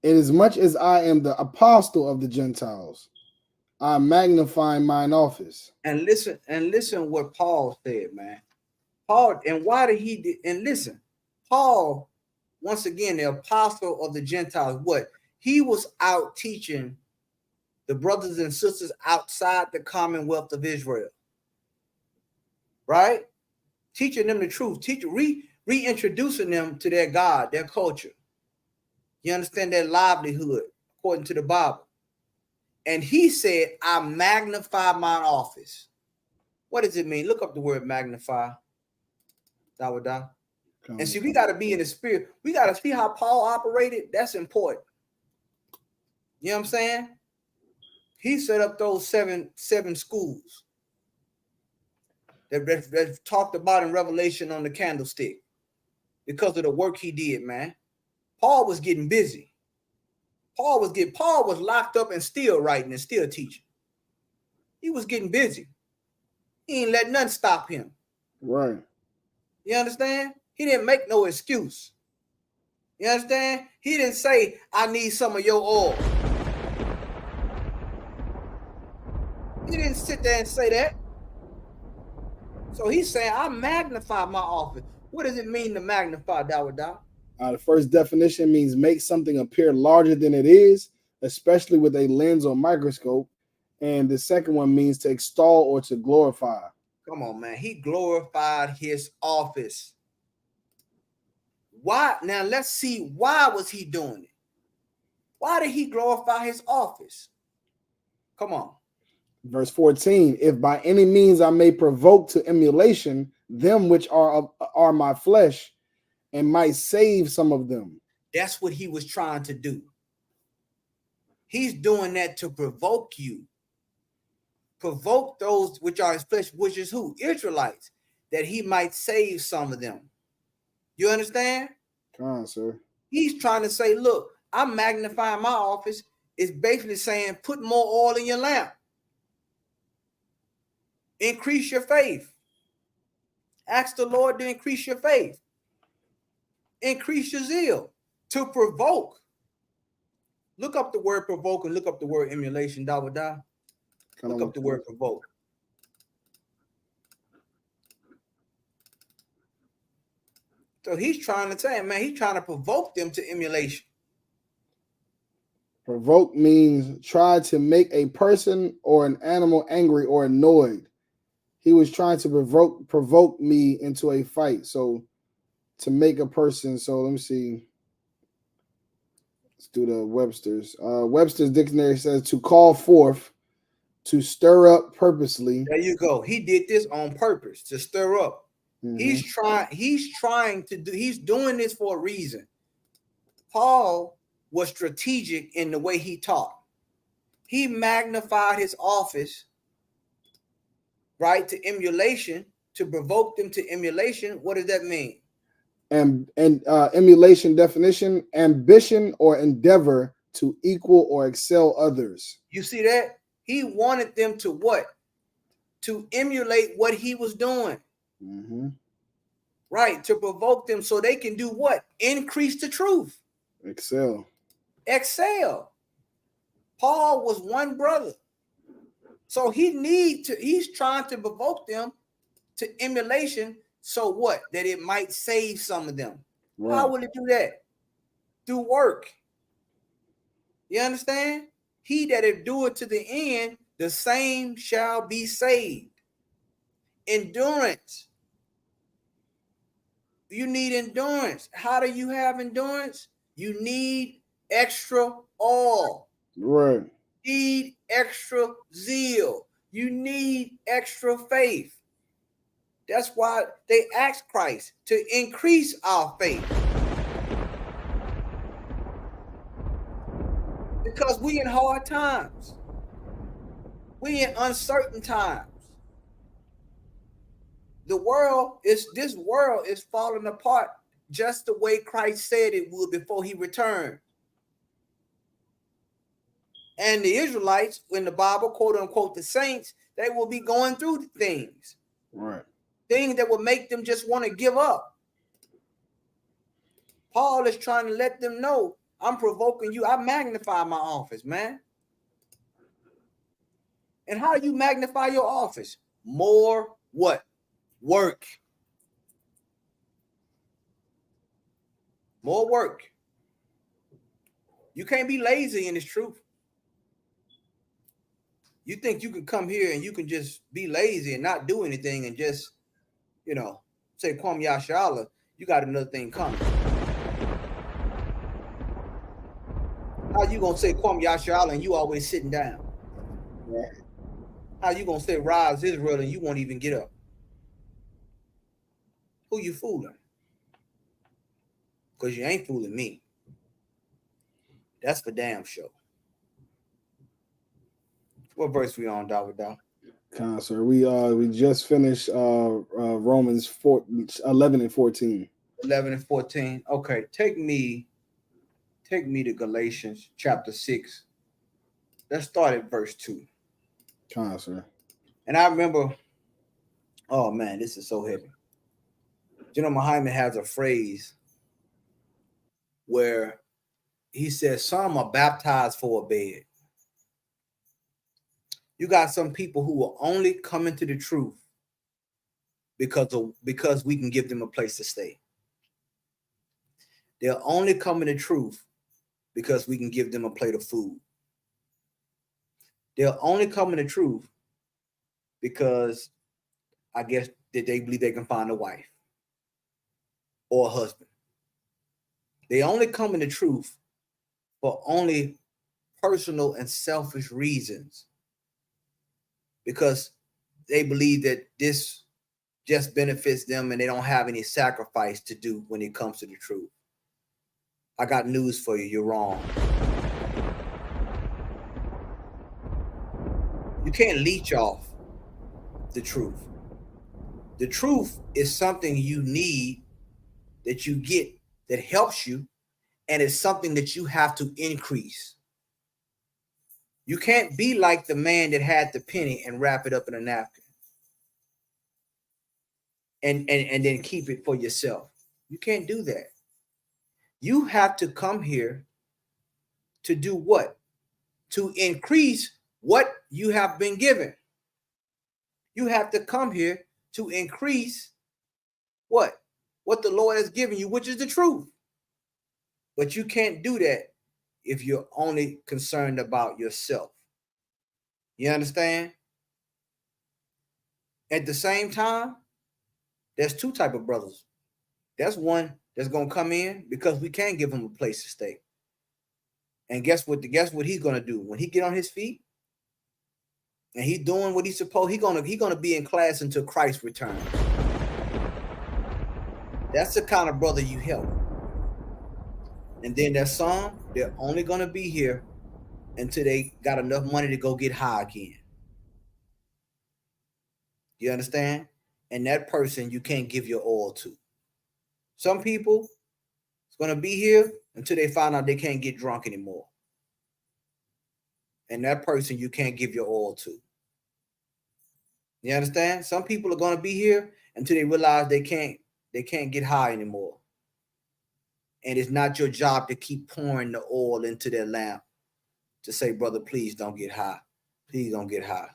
Speaker 2: inasmuch as I am the apostle of the Gentiles, I magnify mine office.
Speaker 3: And listen what Paul said, man. Paul, and why did he and listen, Paul, once again, the apostle of the Gentiles, what? He was out teaching the brothers and sisters outside the commonwealth of Israel. Right? Teaching them the truth, reintroducing them to their God, their culture. You understand, their livelihood, according to the Bible. And he said, I magnify mine office. What does it mean? Look up the word magnify. Dawada. And see, we got to be in the spirit. We got to see how Paul operated. That's important. You know what I'm saying? He set up those seven schools that talked about in Revelation on the candlestick because of the work he did, man. Paul was getting busy. Paul was locked up and still writing and still teaching. He was getting busy. He ain't let nothing stop him.
Speaker 2: Right.
Speaker 3: You understand? He didn't make no excuse. You understand? He didn't say, I need some of your oil. He didn't sit there and say that. So he's saying, I magnify my office. What does it mean to magnify, Dawada?
Speaker 2: The first definition means make something appear larger than it is, especially with a lens or microscope. And the second one means to extol or to glorify.
Speaker 3: Come on, man. He glorified his office. Why? Now let's see, why was he doing it? Why did he glorify his office? Come on.
Speaker 2: Verse 14, if by any means I may provoke to emulation them which are my flesh, and might save some of them.
Speaker 3: That's what he was trying to do. He's doing that to provoke you. Provoke those which are his flesh, which is who? Israelites, that he might save some of them. You understand?
Speaker 2: Come on, sir.
Speaker 3: He's trying to say, look, I'm magnifying my office. It's basically saying, put more oil in your lamp. Increase your faith. Ask the Lord to increase your faith. Increase your zeal. To provoke. Look up the word provoke and look up the word emulation. Dawada. Look up the word provoke. So he's trying to tell him, man, he's trying to provoke them to emulation.
Speaker 2: Provoke means try to make a person or an animal angry or annoyed. He was trying to provoke me into a fight. So to make a person, so let me see. Let's do the Webster's. Webster's dictionary says to call forth, to stir up purposely.
Speaker 3: There you go. He did this on purpose to stir up.
Speaker 2: Mm-hmm.
Speaker 3: He's doing this for a reason. Paul was strategic in the way he taught. He magnified his office, right, to emulation, to provoke them to emulation. What does that mean?
Speaker 2: And emulation definition, ambition or endeavor to equal or excel others.
Speaker 3: You see that? He wanted them to what? To emulate what he was doing.
Speaker 2: Mm-hmm.
Speaker 3: Right, to provoke them so they can do what? Increase the truth.
Speaker 2: Excel.
Speaker 3: Paul was one brother. So he's trying to provoke them to emulation. So what? That it might save some of them. Right. How will it do that? Through work. You understand? He that endureth to the end, the same shall be saved. Endurance. You need endurance. How do you have endurance? You need extra oil.
Speaker 2: Right.
Speaker 3: You need extra zeal. You need extra faith. That's why they asked Christ to increase our faith. Because we in hard times. We in uncertain times. This world is falling apart just the way Christ said it would before he returned. And the Israelites, in the Bible, quote unquote, the saints, they will be going through things.
Speaker 2: Right.
Speaker 3: Things that will make them just want to give up. Paul is trying to let them know, I'm provoking you. I magnify my office, man. And how do you magnify your office? More what? Work. More work. You can't be lazy in this truth. You think you can come here and you can just be lazy and not do anything and just, say Kwam Yashala, you got another thing coming. How you gonna say Kwam Yashala and you always sitting down?
Speaker 2: Right.
Speaker 3: How you gonna say Rise Israel and you won't even get up? Who you fooling? Because you ain't fooling me. That's for damn sure. What verse we on, David?
Speaker 2: Sir. We just finished Romans 11 and 14.
Speaker 3: 11 and 14. Okay, take me to Galatians chapter 6. Let's start at verse 2.
Speaker 2: Sir.
Speaker 3: And I remember, oh man, this is so heavy. Muhammad has a phrase where he says some are baptized for a bed. You got some people who will only come into the truth because we can give them a place to stay. They'll only come into truth because we can give them a plate of food. They'll only come into truth because I guess that they believe they can find a wife or a husband. They only come into truth for only personal and selfish reasons because they believe that this just benefits them and they don't have any sacrifice to do when it comes to the truth. I got news for you. You're wrong. You can't leech off the truth. The truth is something you need, that you get, that helps you, and it's something that you have to increase. You can't be like the man that had the penny and wrap it up in a napkin and then keep it for yourself. You can't do that. You have to come here to do what? To increase what you have been given. You have to come here to increase what? What the Lord has given you, which is the truth. But you can't do that if you're only concerned about yourself. You understand? At the same time, there's two types of brothers. There's one that's going to come in because we can't give him a place to stay. And guess what he's going to do? When he get on his feet and he's doing what he's supposed, he's going to be in class until Christ returns. That's the kind of brother you help. And then there's some, they're only going to be here until they got enough money to go get high again. You understand? And that person you can't give your all to. Some people it's going to be here until they find out they can't get drunk anymore. And that person you can't give your all to. You understand? Some people are going to be here until they realize they can't get high anymore. And it's not your job to keep pouring the oil into their lamp to say, brother, please don't get high. Please don't get high.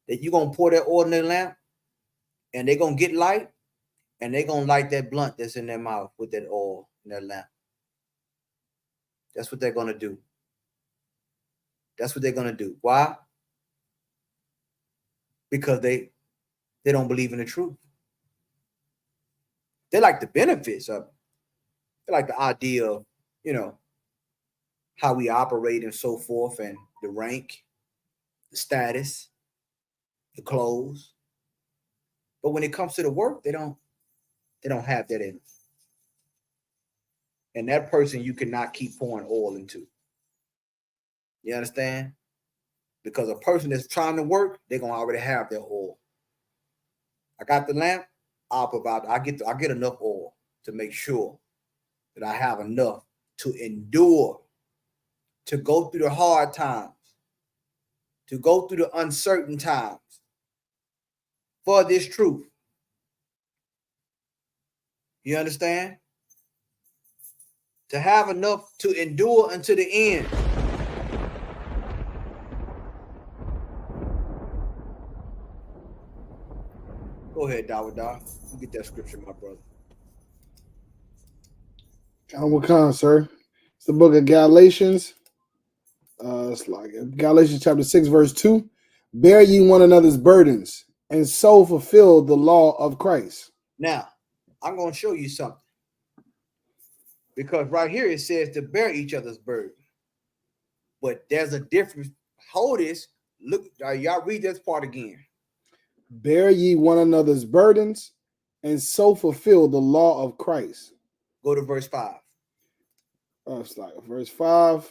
Speaker 3: That you're going to pour that oil in their lamp and they're going to get light and they're going to light that blunt that's in their mouth with that oil in their lamp. That's what they're going to do. That's what they're going to do. Why? Because they don't believe in the truth. They like the benefits of it. They like the idea of, how we operate and so forth, and the rank, the status, the clothes. But when it comes to the work, they don't have that in them. And that person you cannot keep pouring oil into. You understand? Because a person that's trying to work, they're gonna already have their oil. I got the lamp, I'll provide. I get enough oil to make sure that I have enough to endure, to go through the hard times, to go through the uncertain times for this truth. You understand? To have enough to endure until the end. Go ahead, Dawada. You get that scripture, my brother.
Speaker 2: What kind, sir? It's the book of Galatians. It's like Galatians chapter 6, verse 2. Bear ye one another's burdens, and so fulfill the law of Christ.
Speaker 3: Now, I'm going to show you something. Because right here it says to bear each other's burden. But there's a difference. Hold this. Look, y'all read this part again.
Speaker 2: Bear ye one another's burdens, and so fulfill the law of Christ.
Speaker 3: Go to verse 5.
Speaker 2: It's like verse 5.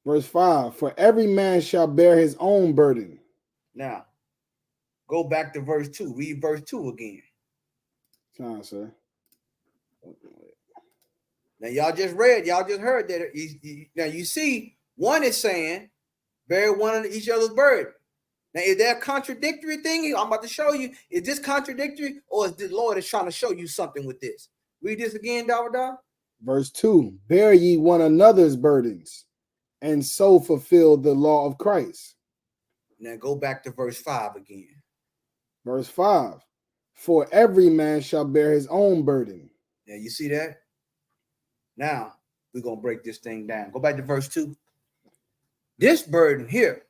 Speaker 2: Verse 5. For every man shall bear his own burden.
Speaker 3: Now, go back to verse 2. Read verse 2 again.
Speaker 2: Come on, sir.
Speaker 3: Now, y'all just heard that. Now, you see, one is saying, bear one of each other's burden. Now, is there a contradictory thing? I'm about to show you. Is this contradictory, or is the Lord is trying to show you something with this? Read this again, Dawada.
Speaker 2: Verse 2. Bear ye one another's burdens, and so fulfill the law of Christ.
Speaker 3: Now, go back to verse 5 again.
Speaker 2: Verse 5. For every man shall bear his own burden.
Speaker 3: Now, you see that? Now, we're going to break this thing down. Go back to verse 2. This burden here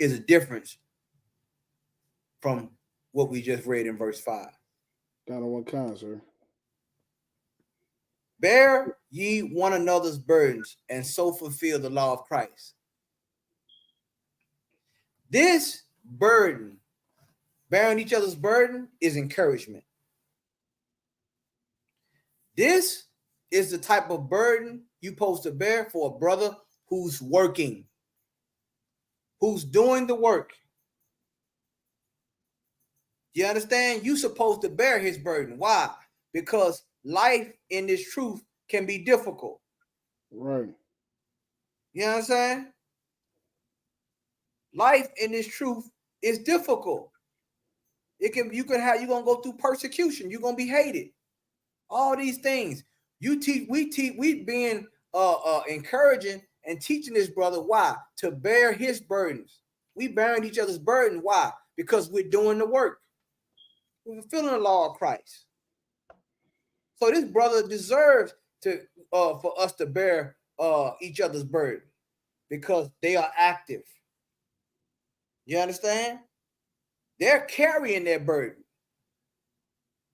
Speaker 3: is a difference from what we just read in verse 5.
Speaker 2: Down on what kind, sir?
Speaker 3: Bear ye one another's burdens, and so fulfill the law of Christ. This burden, bearing each other's burden, is encouragement. This is the type of burden you're supposed to bear for a brother who's working, who's doing the work. You understand? You're supposed to bear his burden. Why? Because life in this truth can be difficult.
Speaker 2: Right.
Speaker 3: You know what I'm saying? Life in this truth is difficult. You're gonna go through persecution. You're gonna be hated. All these things. We being encouraging and teaching this brother why? To bear his burdens. We bearing each other's burden. Why? Because we're doing the work. We're fulfilling the law of Christ. So this brother deserves to for us to bear each other's burden because they are active. You understand? They're carrying their burden.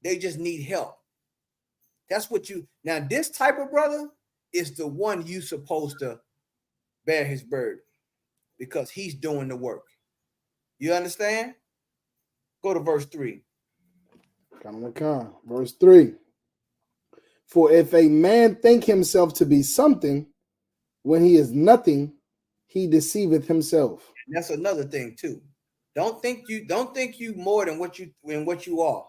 Speaker 3: They just need help. That's what now this type of brother is the one you supposed to bear his burden because he's doing the work. You understand? Go to verse 3.
Speaker 2: Verse 3. For if a man think himself to be something, when he is nothing, he deceiveth himself.
Speaker 3: And that's another thing too. Don't think you more than what you are.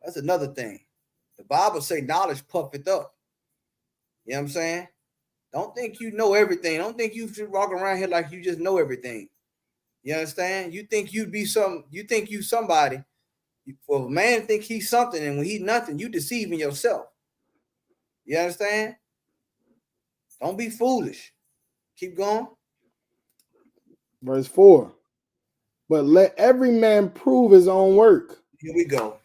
Speaker 3: That's another thing. The Bible say knowledge puffeth up. You know what I'm saying? Don't think you know everything. Don't think you should walk around here like you just know everything. You understand? You think you somebody. Well, a man think he's something, and when he's nothing, you deceiving yourself. You understand? Don't be foolish. Keep going.
Speaker 2: Verse 4. But let every man prove his own work.
Speaker 3: Here we go.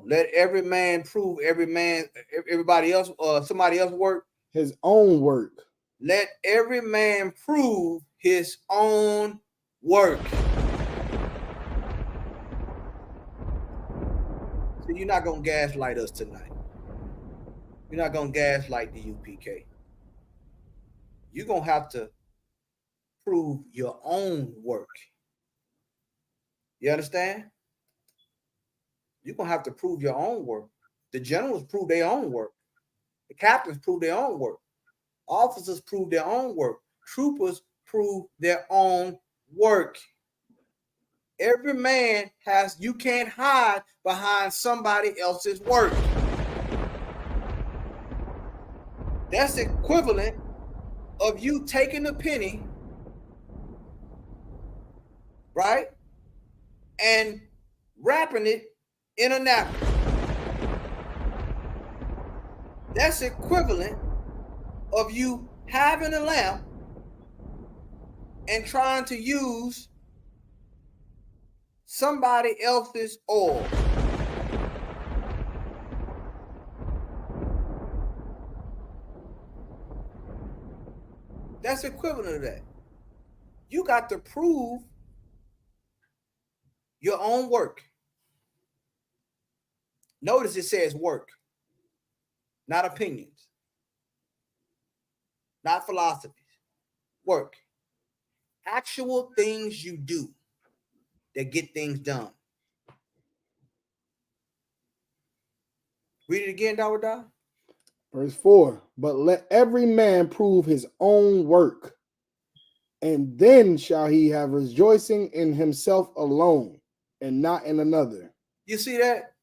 Speaker 3: Let every man prove everybody else somebody else work.
Speaker 2: His own work.
Speaker 3: Let every man prove his own work. So you're not going to gaslight us tonight. You're not going to gaslight the UPK. You're going to have to prove your own work. You understand? You're going to have to prove your own work. The generals prove their own work. The captains prove their own work. Officers prove their own work. Troopers prove their own work. Every man you can't hide behind somebody else's work. That's equivalent of you taking a penny, right, and wrapping it in a napkin. That's equivalent of you having a lamp and trying to use somebody else's oil. That's equivalent to that. You got to prove your own work. Notice it says work, not opinions, not philosophies. Work. Actual things you do that get things done. Read it again, Dawada.
Speaker 2: Verse 4. But let every man prove his own work, and then shall he have rejoicing in himself alone and not in another.
Speaker 3: You see that?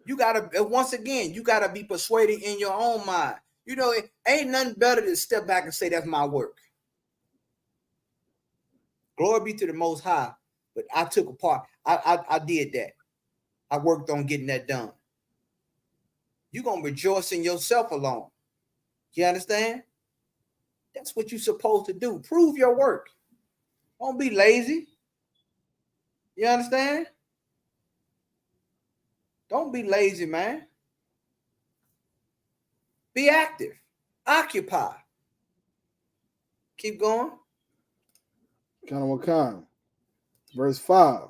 Speaker 3: You gotta, once again, you gotta be persuaded in your own mind. You know, it ain't nothing better than step back and say, that's my work. Glory be to the Most High. But I took a part. I did that. I worked on getting that done. You're gonna rejoice in yourself alone. You understand? That's what you're supposed to do. Prove your work. Don't be lazy. You understand? Don't be lazy, man. Be active. Occupy. Keep going.
Speaker 2: Kind. Verse 5.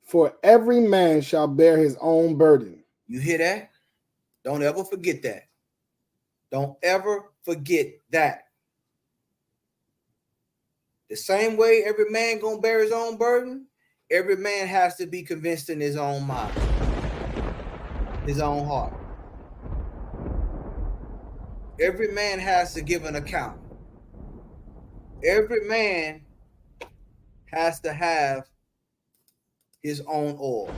Speaker 2: For every man shall bear his own burden.
Speaker 3: You hear that? Don't ever forget that. Don't ever forget that. The same way every man gonna bear his own burden, every man has to be convinced in his own mind, his own heart. Every man has to give an account. Every man has to have his own oil.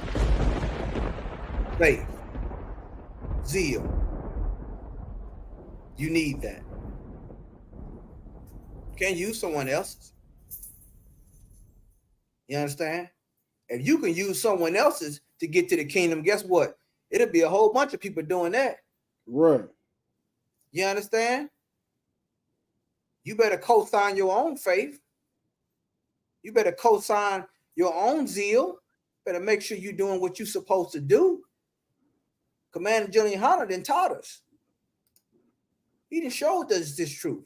Speaker 3: Faith. Zeal. You need that. You can't use someone else's. You understand? If you can use someone else's to get to the kingdom, guess what? It'll be a whole bunch of people doing that.
Speaker 2: Right.
Speaker 3: You understand? You better co-sign your own faith. You better co-sign your own zeal. Better make sure you're doing what you're supposed to do. Commander Julian Hunter then taught us. He done showed us this truth.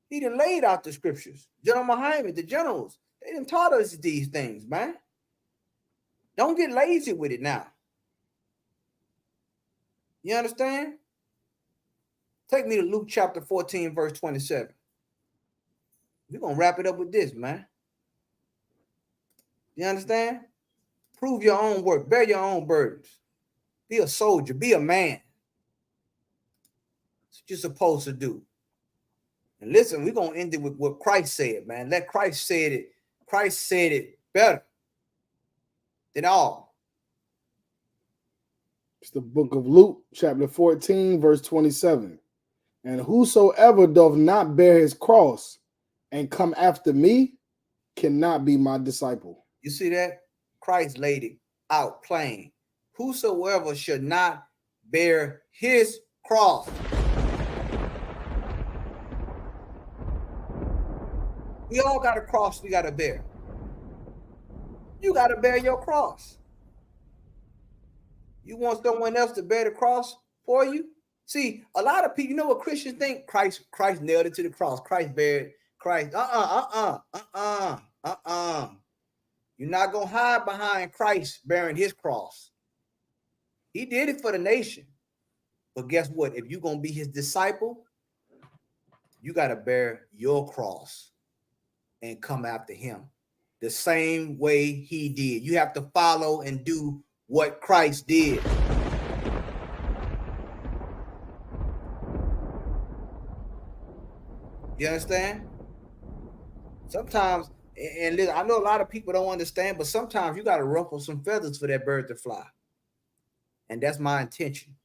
Speaker 3: He done laid out the scriptures. General Muhammad, the generals, they done taught us these things, man. Don't get lazy with it now. You understand? Take me to Luke chapter 14, verse 27. We're going to wrap it up with this, man. You understand? Prove your own work. Bear your own burdens. Be a soldier. Be a man. That's what you're supposed to do. And listen, we're going to end it with what Christ said, man. Let Christ say it. Christ said it better than all.
Speaker 2: It's the book of Luke, chapter 14, verse 27. And whosoever doth not bear his cross and come after me cannot be my disciple.
Speaker 3: You see that? Christ laid it out plain. Whosoever should not bear his cross. We all got a cross we got to bear. You got to bear your cross. You want someone else to bear the cross for you? See, a lot of people, you know what Christians think? Christ nailed it to the cross. Christ bared Christ. You're not going to hide behind Christ bearing his cross. He did it for the nation. But guess what? If you're going to be his disciple, you got to bear your cross and come after him. the same way he did. You have to follow and do what Christ did. You understand? Sometimes, and listen, I know a lot of people don't understand, but sometimes you got to ruffle some feathers for that bird to fly. And that's my intention.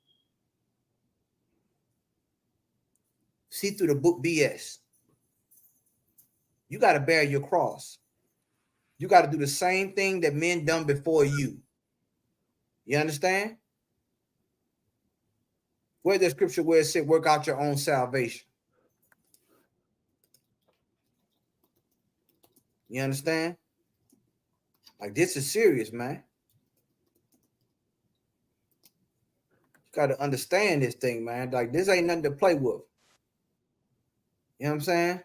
Speaker 3: See through the book BS. You got to bear your cross. You got to do the same thing that men done before you. You understand? Where's the scripture where it said, work out your own salvation? You understand? Like, this is serious, man. You got to understand this thing, man. Like, this ain't nothing to play with. You know what I'm saying?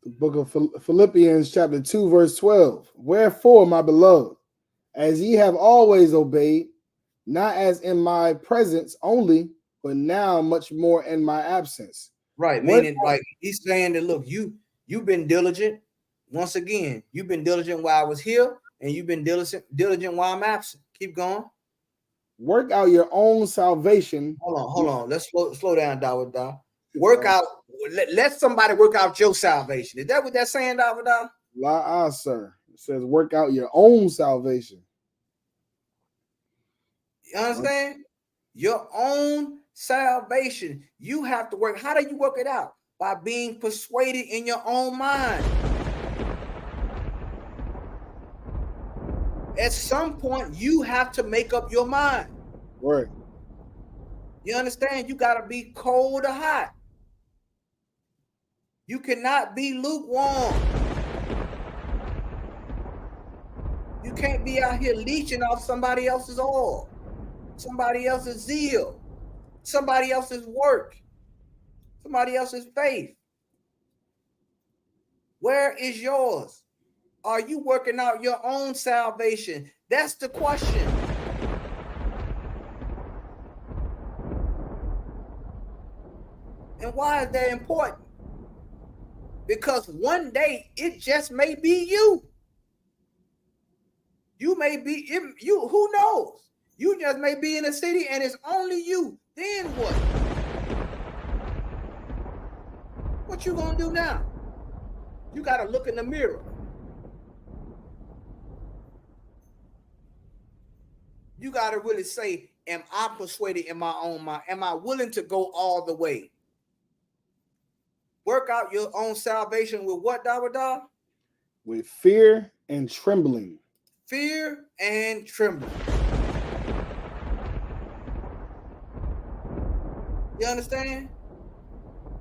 Speaker 2: The book of Philippians chapter 2, verse 12. Wherefore, my beloved, as ye have always obeyed, not as in my presence only, but now much more in my absence.
Speaker 3: Right. Meaning, like, he's saying that, look, you've been diligent. Once again, you've been diligent while I was here, and you've been diligent while I'm absent. Keep going.
Speaker 2: Work out your own salvation.
Speaker 3: Hold on. Let's slow down, Dawah. Work out. Let somebody work out your salvation. Is that what that's saying, Dawah?
Speaker 2: La, sir. It says, work out your own salvation.
Speaker 3: You understand? Your own salvation. You have to work. How do you work it out? By being persuaded in your own mind. At some point, you have to make up your mind.
Speaker 2: Right.
Speaker 3: You understand? You got to be cold or hot. You cannot be lukewarm. You can't be out here leeching off somebody else's oil, somebody else's zeal, somebody else's work, somebody else's faith. Where is yours? Are you working out your own salvation? That's the question. And why is that important? Because one day it just may be you. You may be you. Who knows? You just may be in a city and it's only you. Then what? What you gonna do now? You gotta look in the mirror. You gotta really say, am I persuaded in my own mind? Am I willing to go all the way? Work out your own salvation with what, Dawah?
Speaker 2: With fear and trembling.
Speaker 3: Fear and trembling. You understand?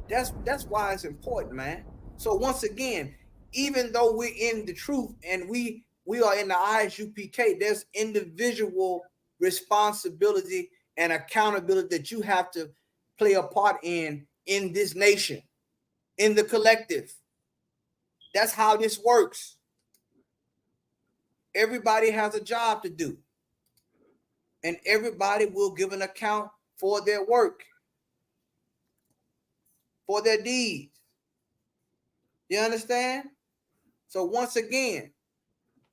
Speaker 3: That's why it's important, man. So once again, even though we're in the truth and we are in the ISUPK, there's individual responsibility and accountability that you have to play a part in this nation, in the collective. That's how this works. Everybody has a job to do, and everybody will give an account for their work, for their deeds. You understand? So once again,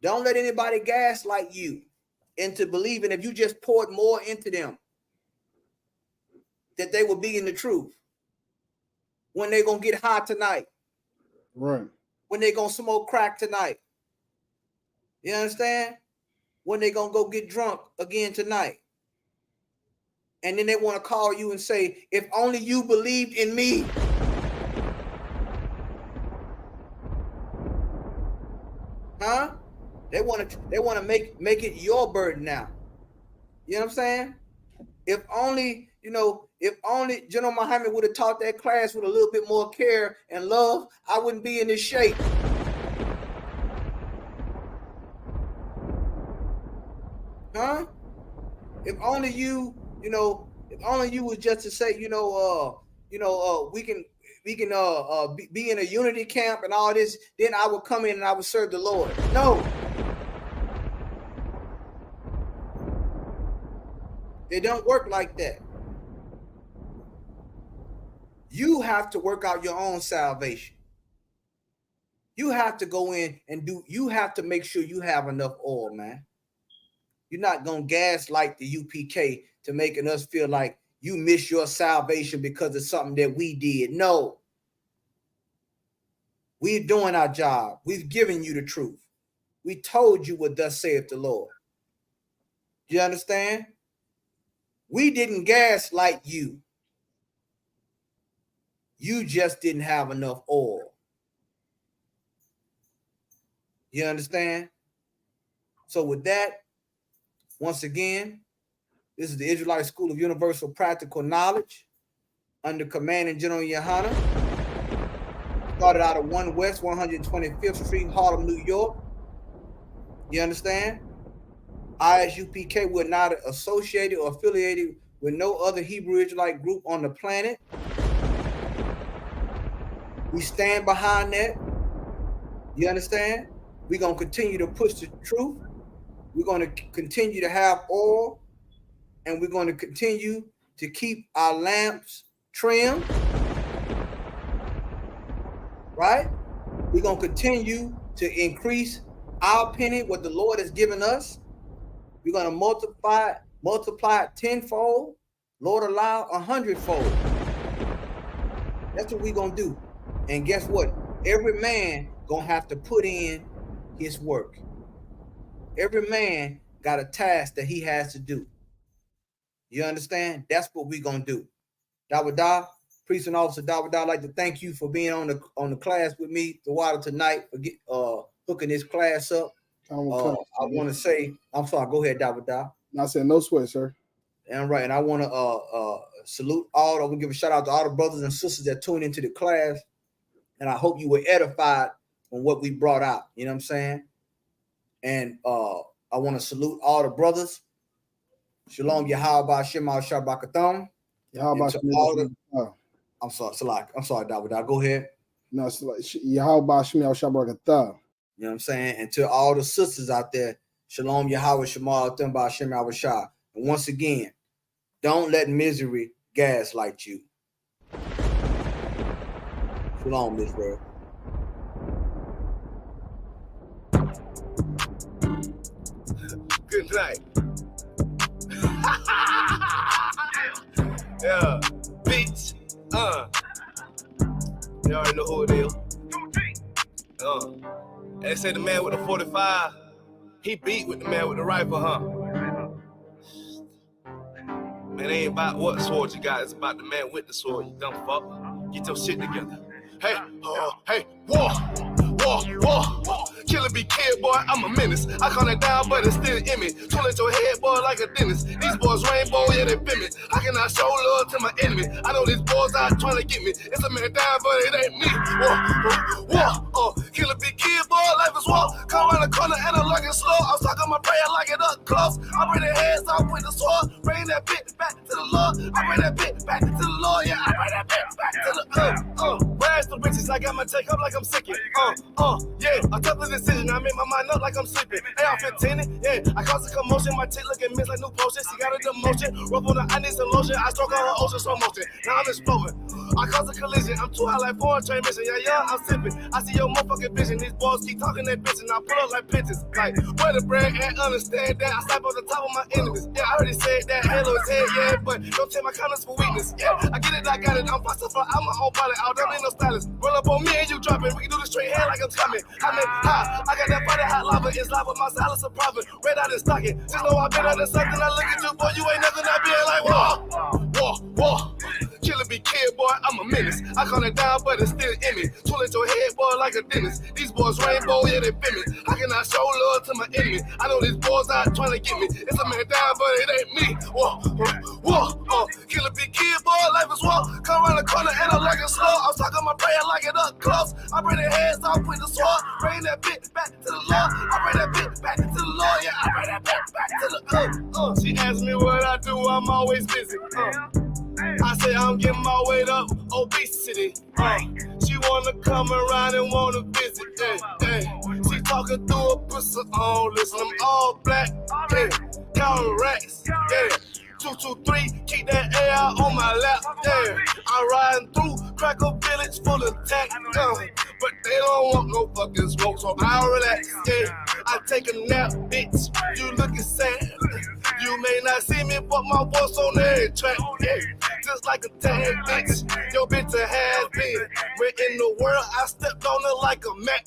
Speaker 3: don't let anybody gaslight you into believing if you just poured more into them that they will be in the truth. When they're going to get high tonight.
Speaker 2: Right.
Speaker 3: When they're going to smoke crack tonight. You understand? When they're going to go get drunk again tonight. And then they want to call you and say, if only you believed in me. Huh? They want to make it your burden now. You know what I'm saying? If only General Muhammad would have taught that class with a little bit more care and love, I wouldn't be in this shape. Huh? If only you was just to say, we can be in a unity camp and all this, then I would come in and I would serve the Lord. No. It don't work like that. You have to work out your own salvation. You have to go in and you have to make sure you have enough oil, man. You're not going to gaslight the UPK to making us feel like you miss your salvation because of something that we did. No. We're doing our job. We've given you the truth. We told you what thus saith the Lord. You understand? We didn't gaslight you. You just didn't have enough oil. You understand? So with that, once again, this is the Israelite School of Universal Practical Knowledge under Commanding General Yohana. Started out of 1 West 125th Street, Harlem, New York. You understand? ISUPK, we're not associated or affiliated with no other Hebrew Israelite group on the planet. We stand behind that. You understand? We're going to continue to push the truth. We're going to continue to have oil. And we're going to continue to keep our lamps trimmed. Right? We're going to continue to increase our penny, what the Lord has given us. We're going to multiply it tenfold. Lord, allow 100-fold. That's what we're going to do. And guess what? Every man going to have to put in his work. Every man got a task that he has to do. You understand? That's what we're going to do. Dawadah, Priest and Officer Dawadah, I'd like to thank you for being on the class with me, the water tonight, for hooking this class up. I want to say, I'm sorry, go ahead, Dawadah.
Speaker 2: I said no sweat, sir.
Speaker 3: And right, and I want to salute all. I want to give a shout out to all the brothers and sisters that tuned into the class. And I hope you were edified on what we brought out. You know what I'm saying? And I want to salute all the brothers. Shalom, Yahweh, Shema, Shabakatham. I'm sorry, Salak. I'm sorry, Dawadah. Go ahead.
Speaker 2: No, it's like Yahweh, Shema, Shabakatham.
Speaker 3: You know what I'm saying? And to all the sisters out there, Shalom, Yahweh, Shema, Thimba, Shema, Shah. And once again, don't let misery gaslight you. Shalom, Israel.
Speaker 4: Good night. Yeah, bitch. You already know who it is. They say the man with the 45, he beat with the man with the rifle, huh? Man, it ain't about what sword you got, it's about the man with the sword, you dumb fuck. Get your shit together. Hey, hey, war. Killer be killed, boy, I'm a menace. I call it down, but it's still in me. Tool at your head, boy, like a dentist. These boys rainbow, yeah, they feel me. How can I show love to my enemy? I know these boys out trying to get me. It's a man down, but it ain't me. War. Killer be killed, boy, life is war. Come around the corner and I'm looking slow. I'm talking my prayer like it up close. I bring their heads off with the sword. Bring that bit back to the Lord. I bring that bit back to the Lord. Yeah, I bring that bit back to the Where's the riches? I got my take up like I'm sick. Yeah, I took the decision. I made my mind up like I'm sleeping. Hey, I'm 15, yeah. I caused a commotion. My chick looking miss like new potion. She got a demotion. Rub on her, I need some lotion. I stroke on her ocean slow motion. Now I'm exploding. I caused a collision. I'm too high like foreign train mission. Yeah, I'm sipping. I see your motherfucking vision. These boys keep talking that bitch and I pull up like bitches. Like, where the bread and understand that I slap on the top of my enemies. Yeah, I already said that. Halo is head, yeah, but don't take my kindness for weakness. Yeah, I get it, I got it. I'm faster for I'm my own pilot. I'll never need no stylist. Roll up on me and you drop it. We can do the straight hand like I'm coming. I mean, I got that body hot lava. It's live with my silence of profit. Red out and stocking. Just know I've been under something. I look at you, boy. You ain't nothing. I be like, war. Killer be killed, boy. I'm a menace. I call it down, but it's still in me. Tool at your head, boy, like a dentist. These boys rainbow, yeah, they feel me. How can I show love to my enemy? I know these boys out trying to get me. It's a man down, but it ain't me. War. Killer be killed, boy. Life is war. Come around the corner and I'm like a slow. I'm talking my prayer like it up close. I bring their heads off with the sword. Bring that bit back to the Lord. I bring that bit back to the Lord. Yeah, I bring that bit back to the She asked me what I do. I'm always busy. I say I'm getting my weight up, obesity. She wanna come around and wanna visit. She talking through a pussy on. Listen, I'm all black. Yeah, counting racks. Yeah. 223, keep that AR on my lap. Yeah, I'm riding through Cracker Village full of tech. but they don't want no fucking smoke, so I'll relax, yeah. I take a nap, bitch, you looking sad. You may not see me, but my voice on every track, yeah. Just like a tag, bitch, your bitch a has been. When in the world, I stepped on it like a Mac.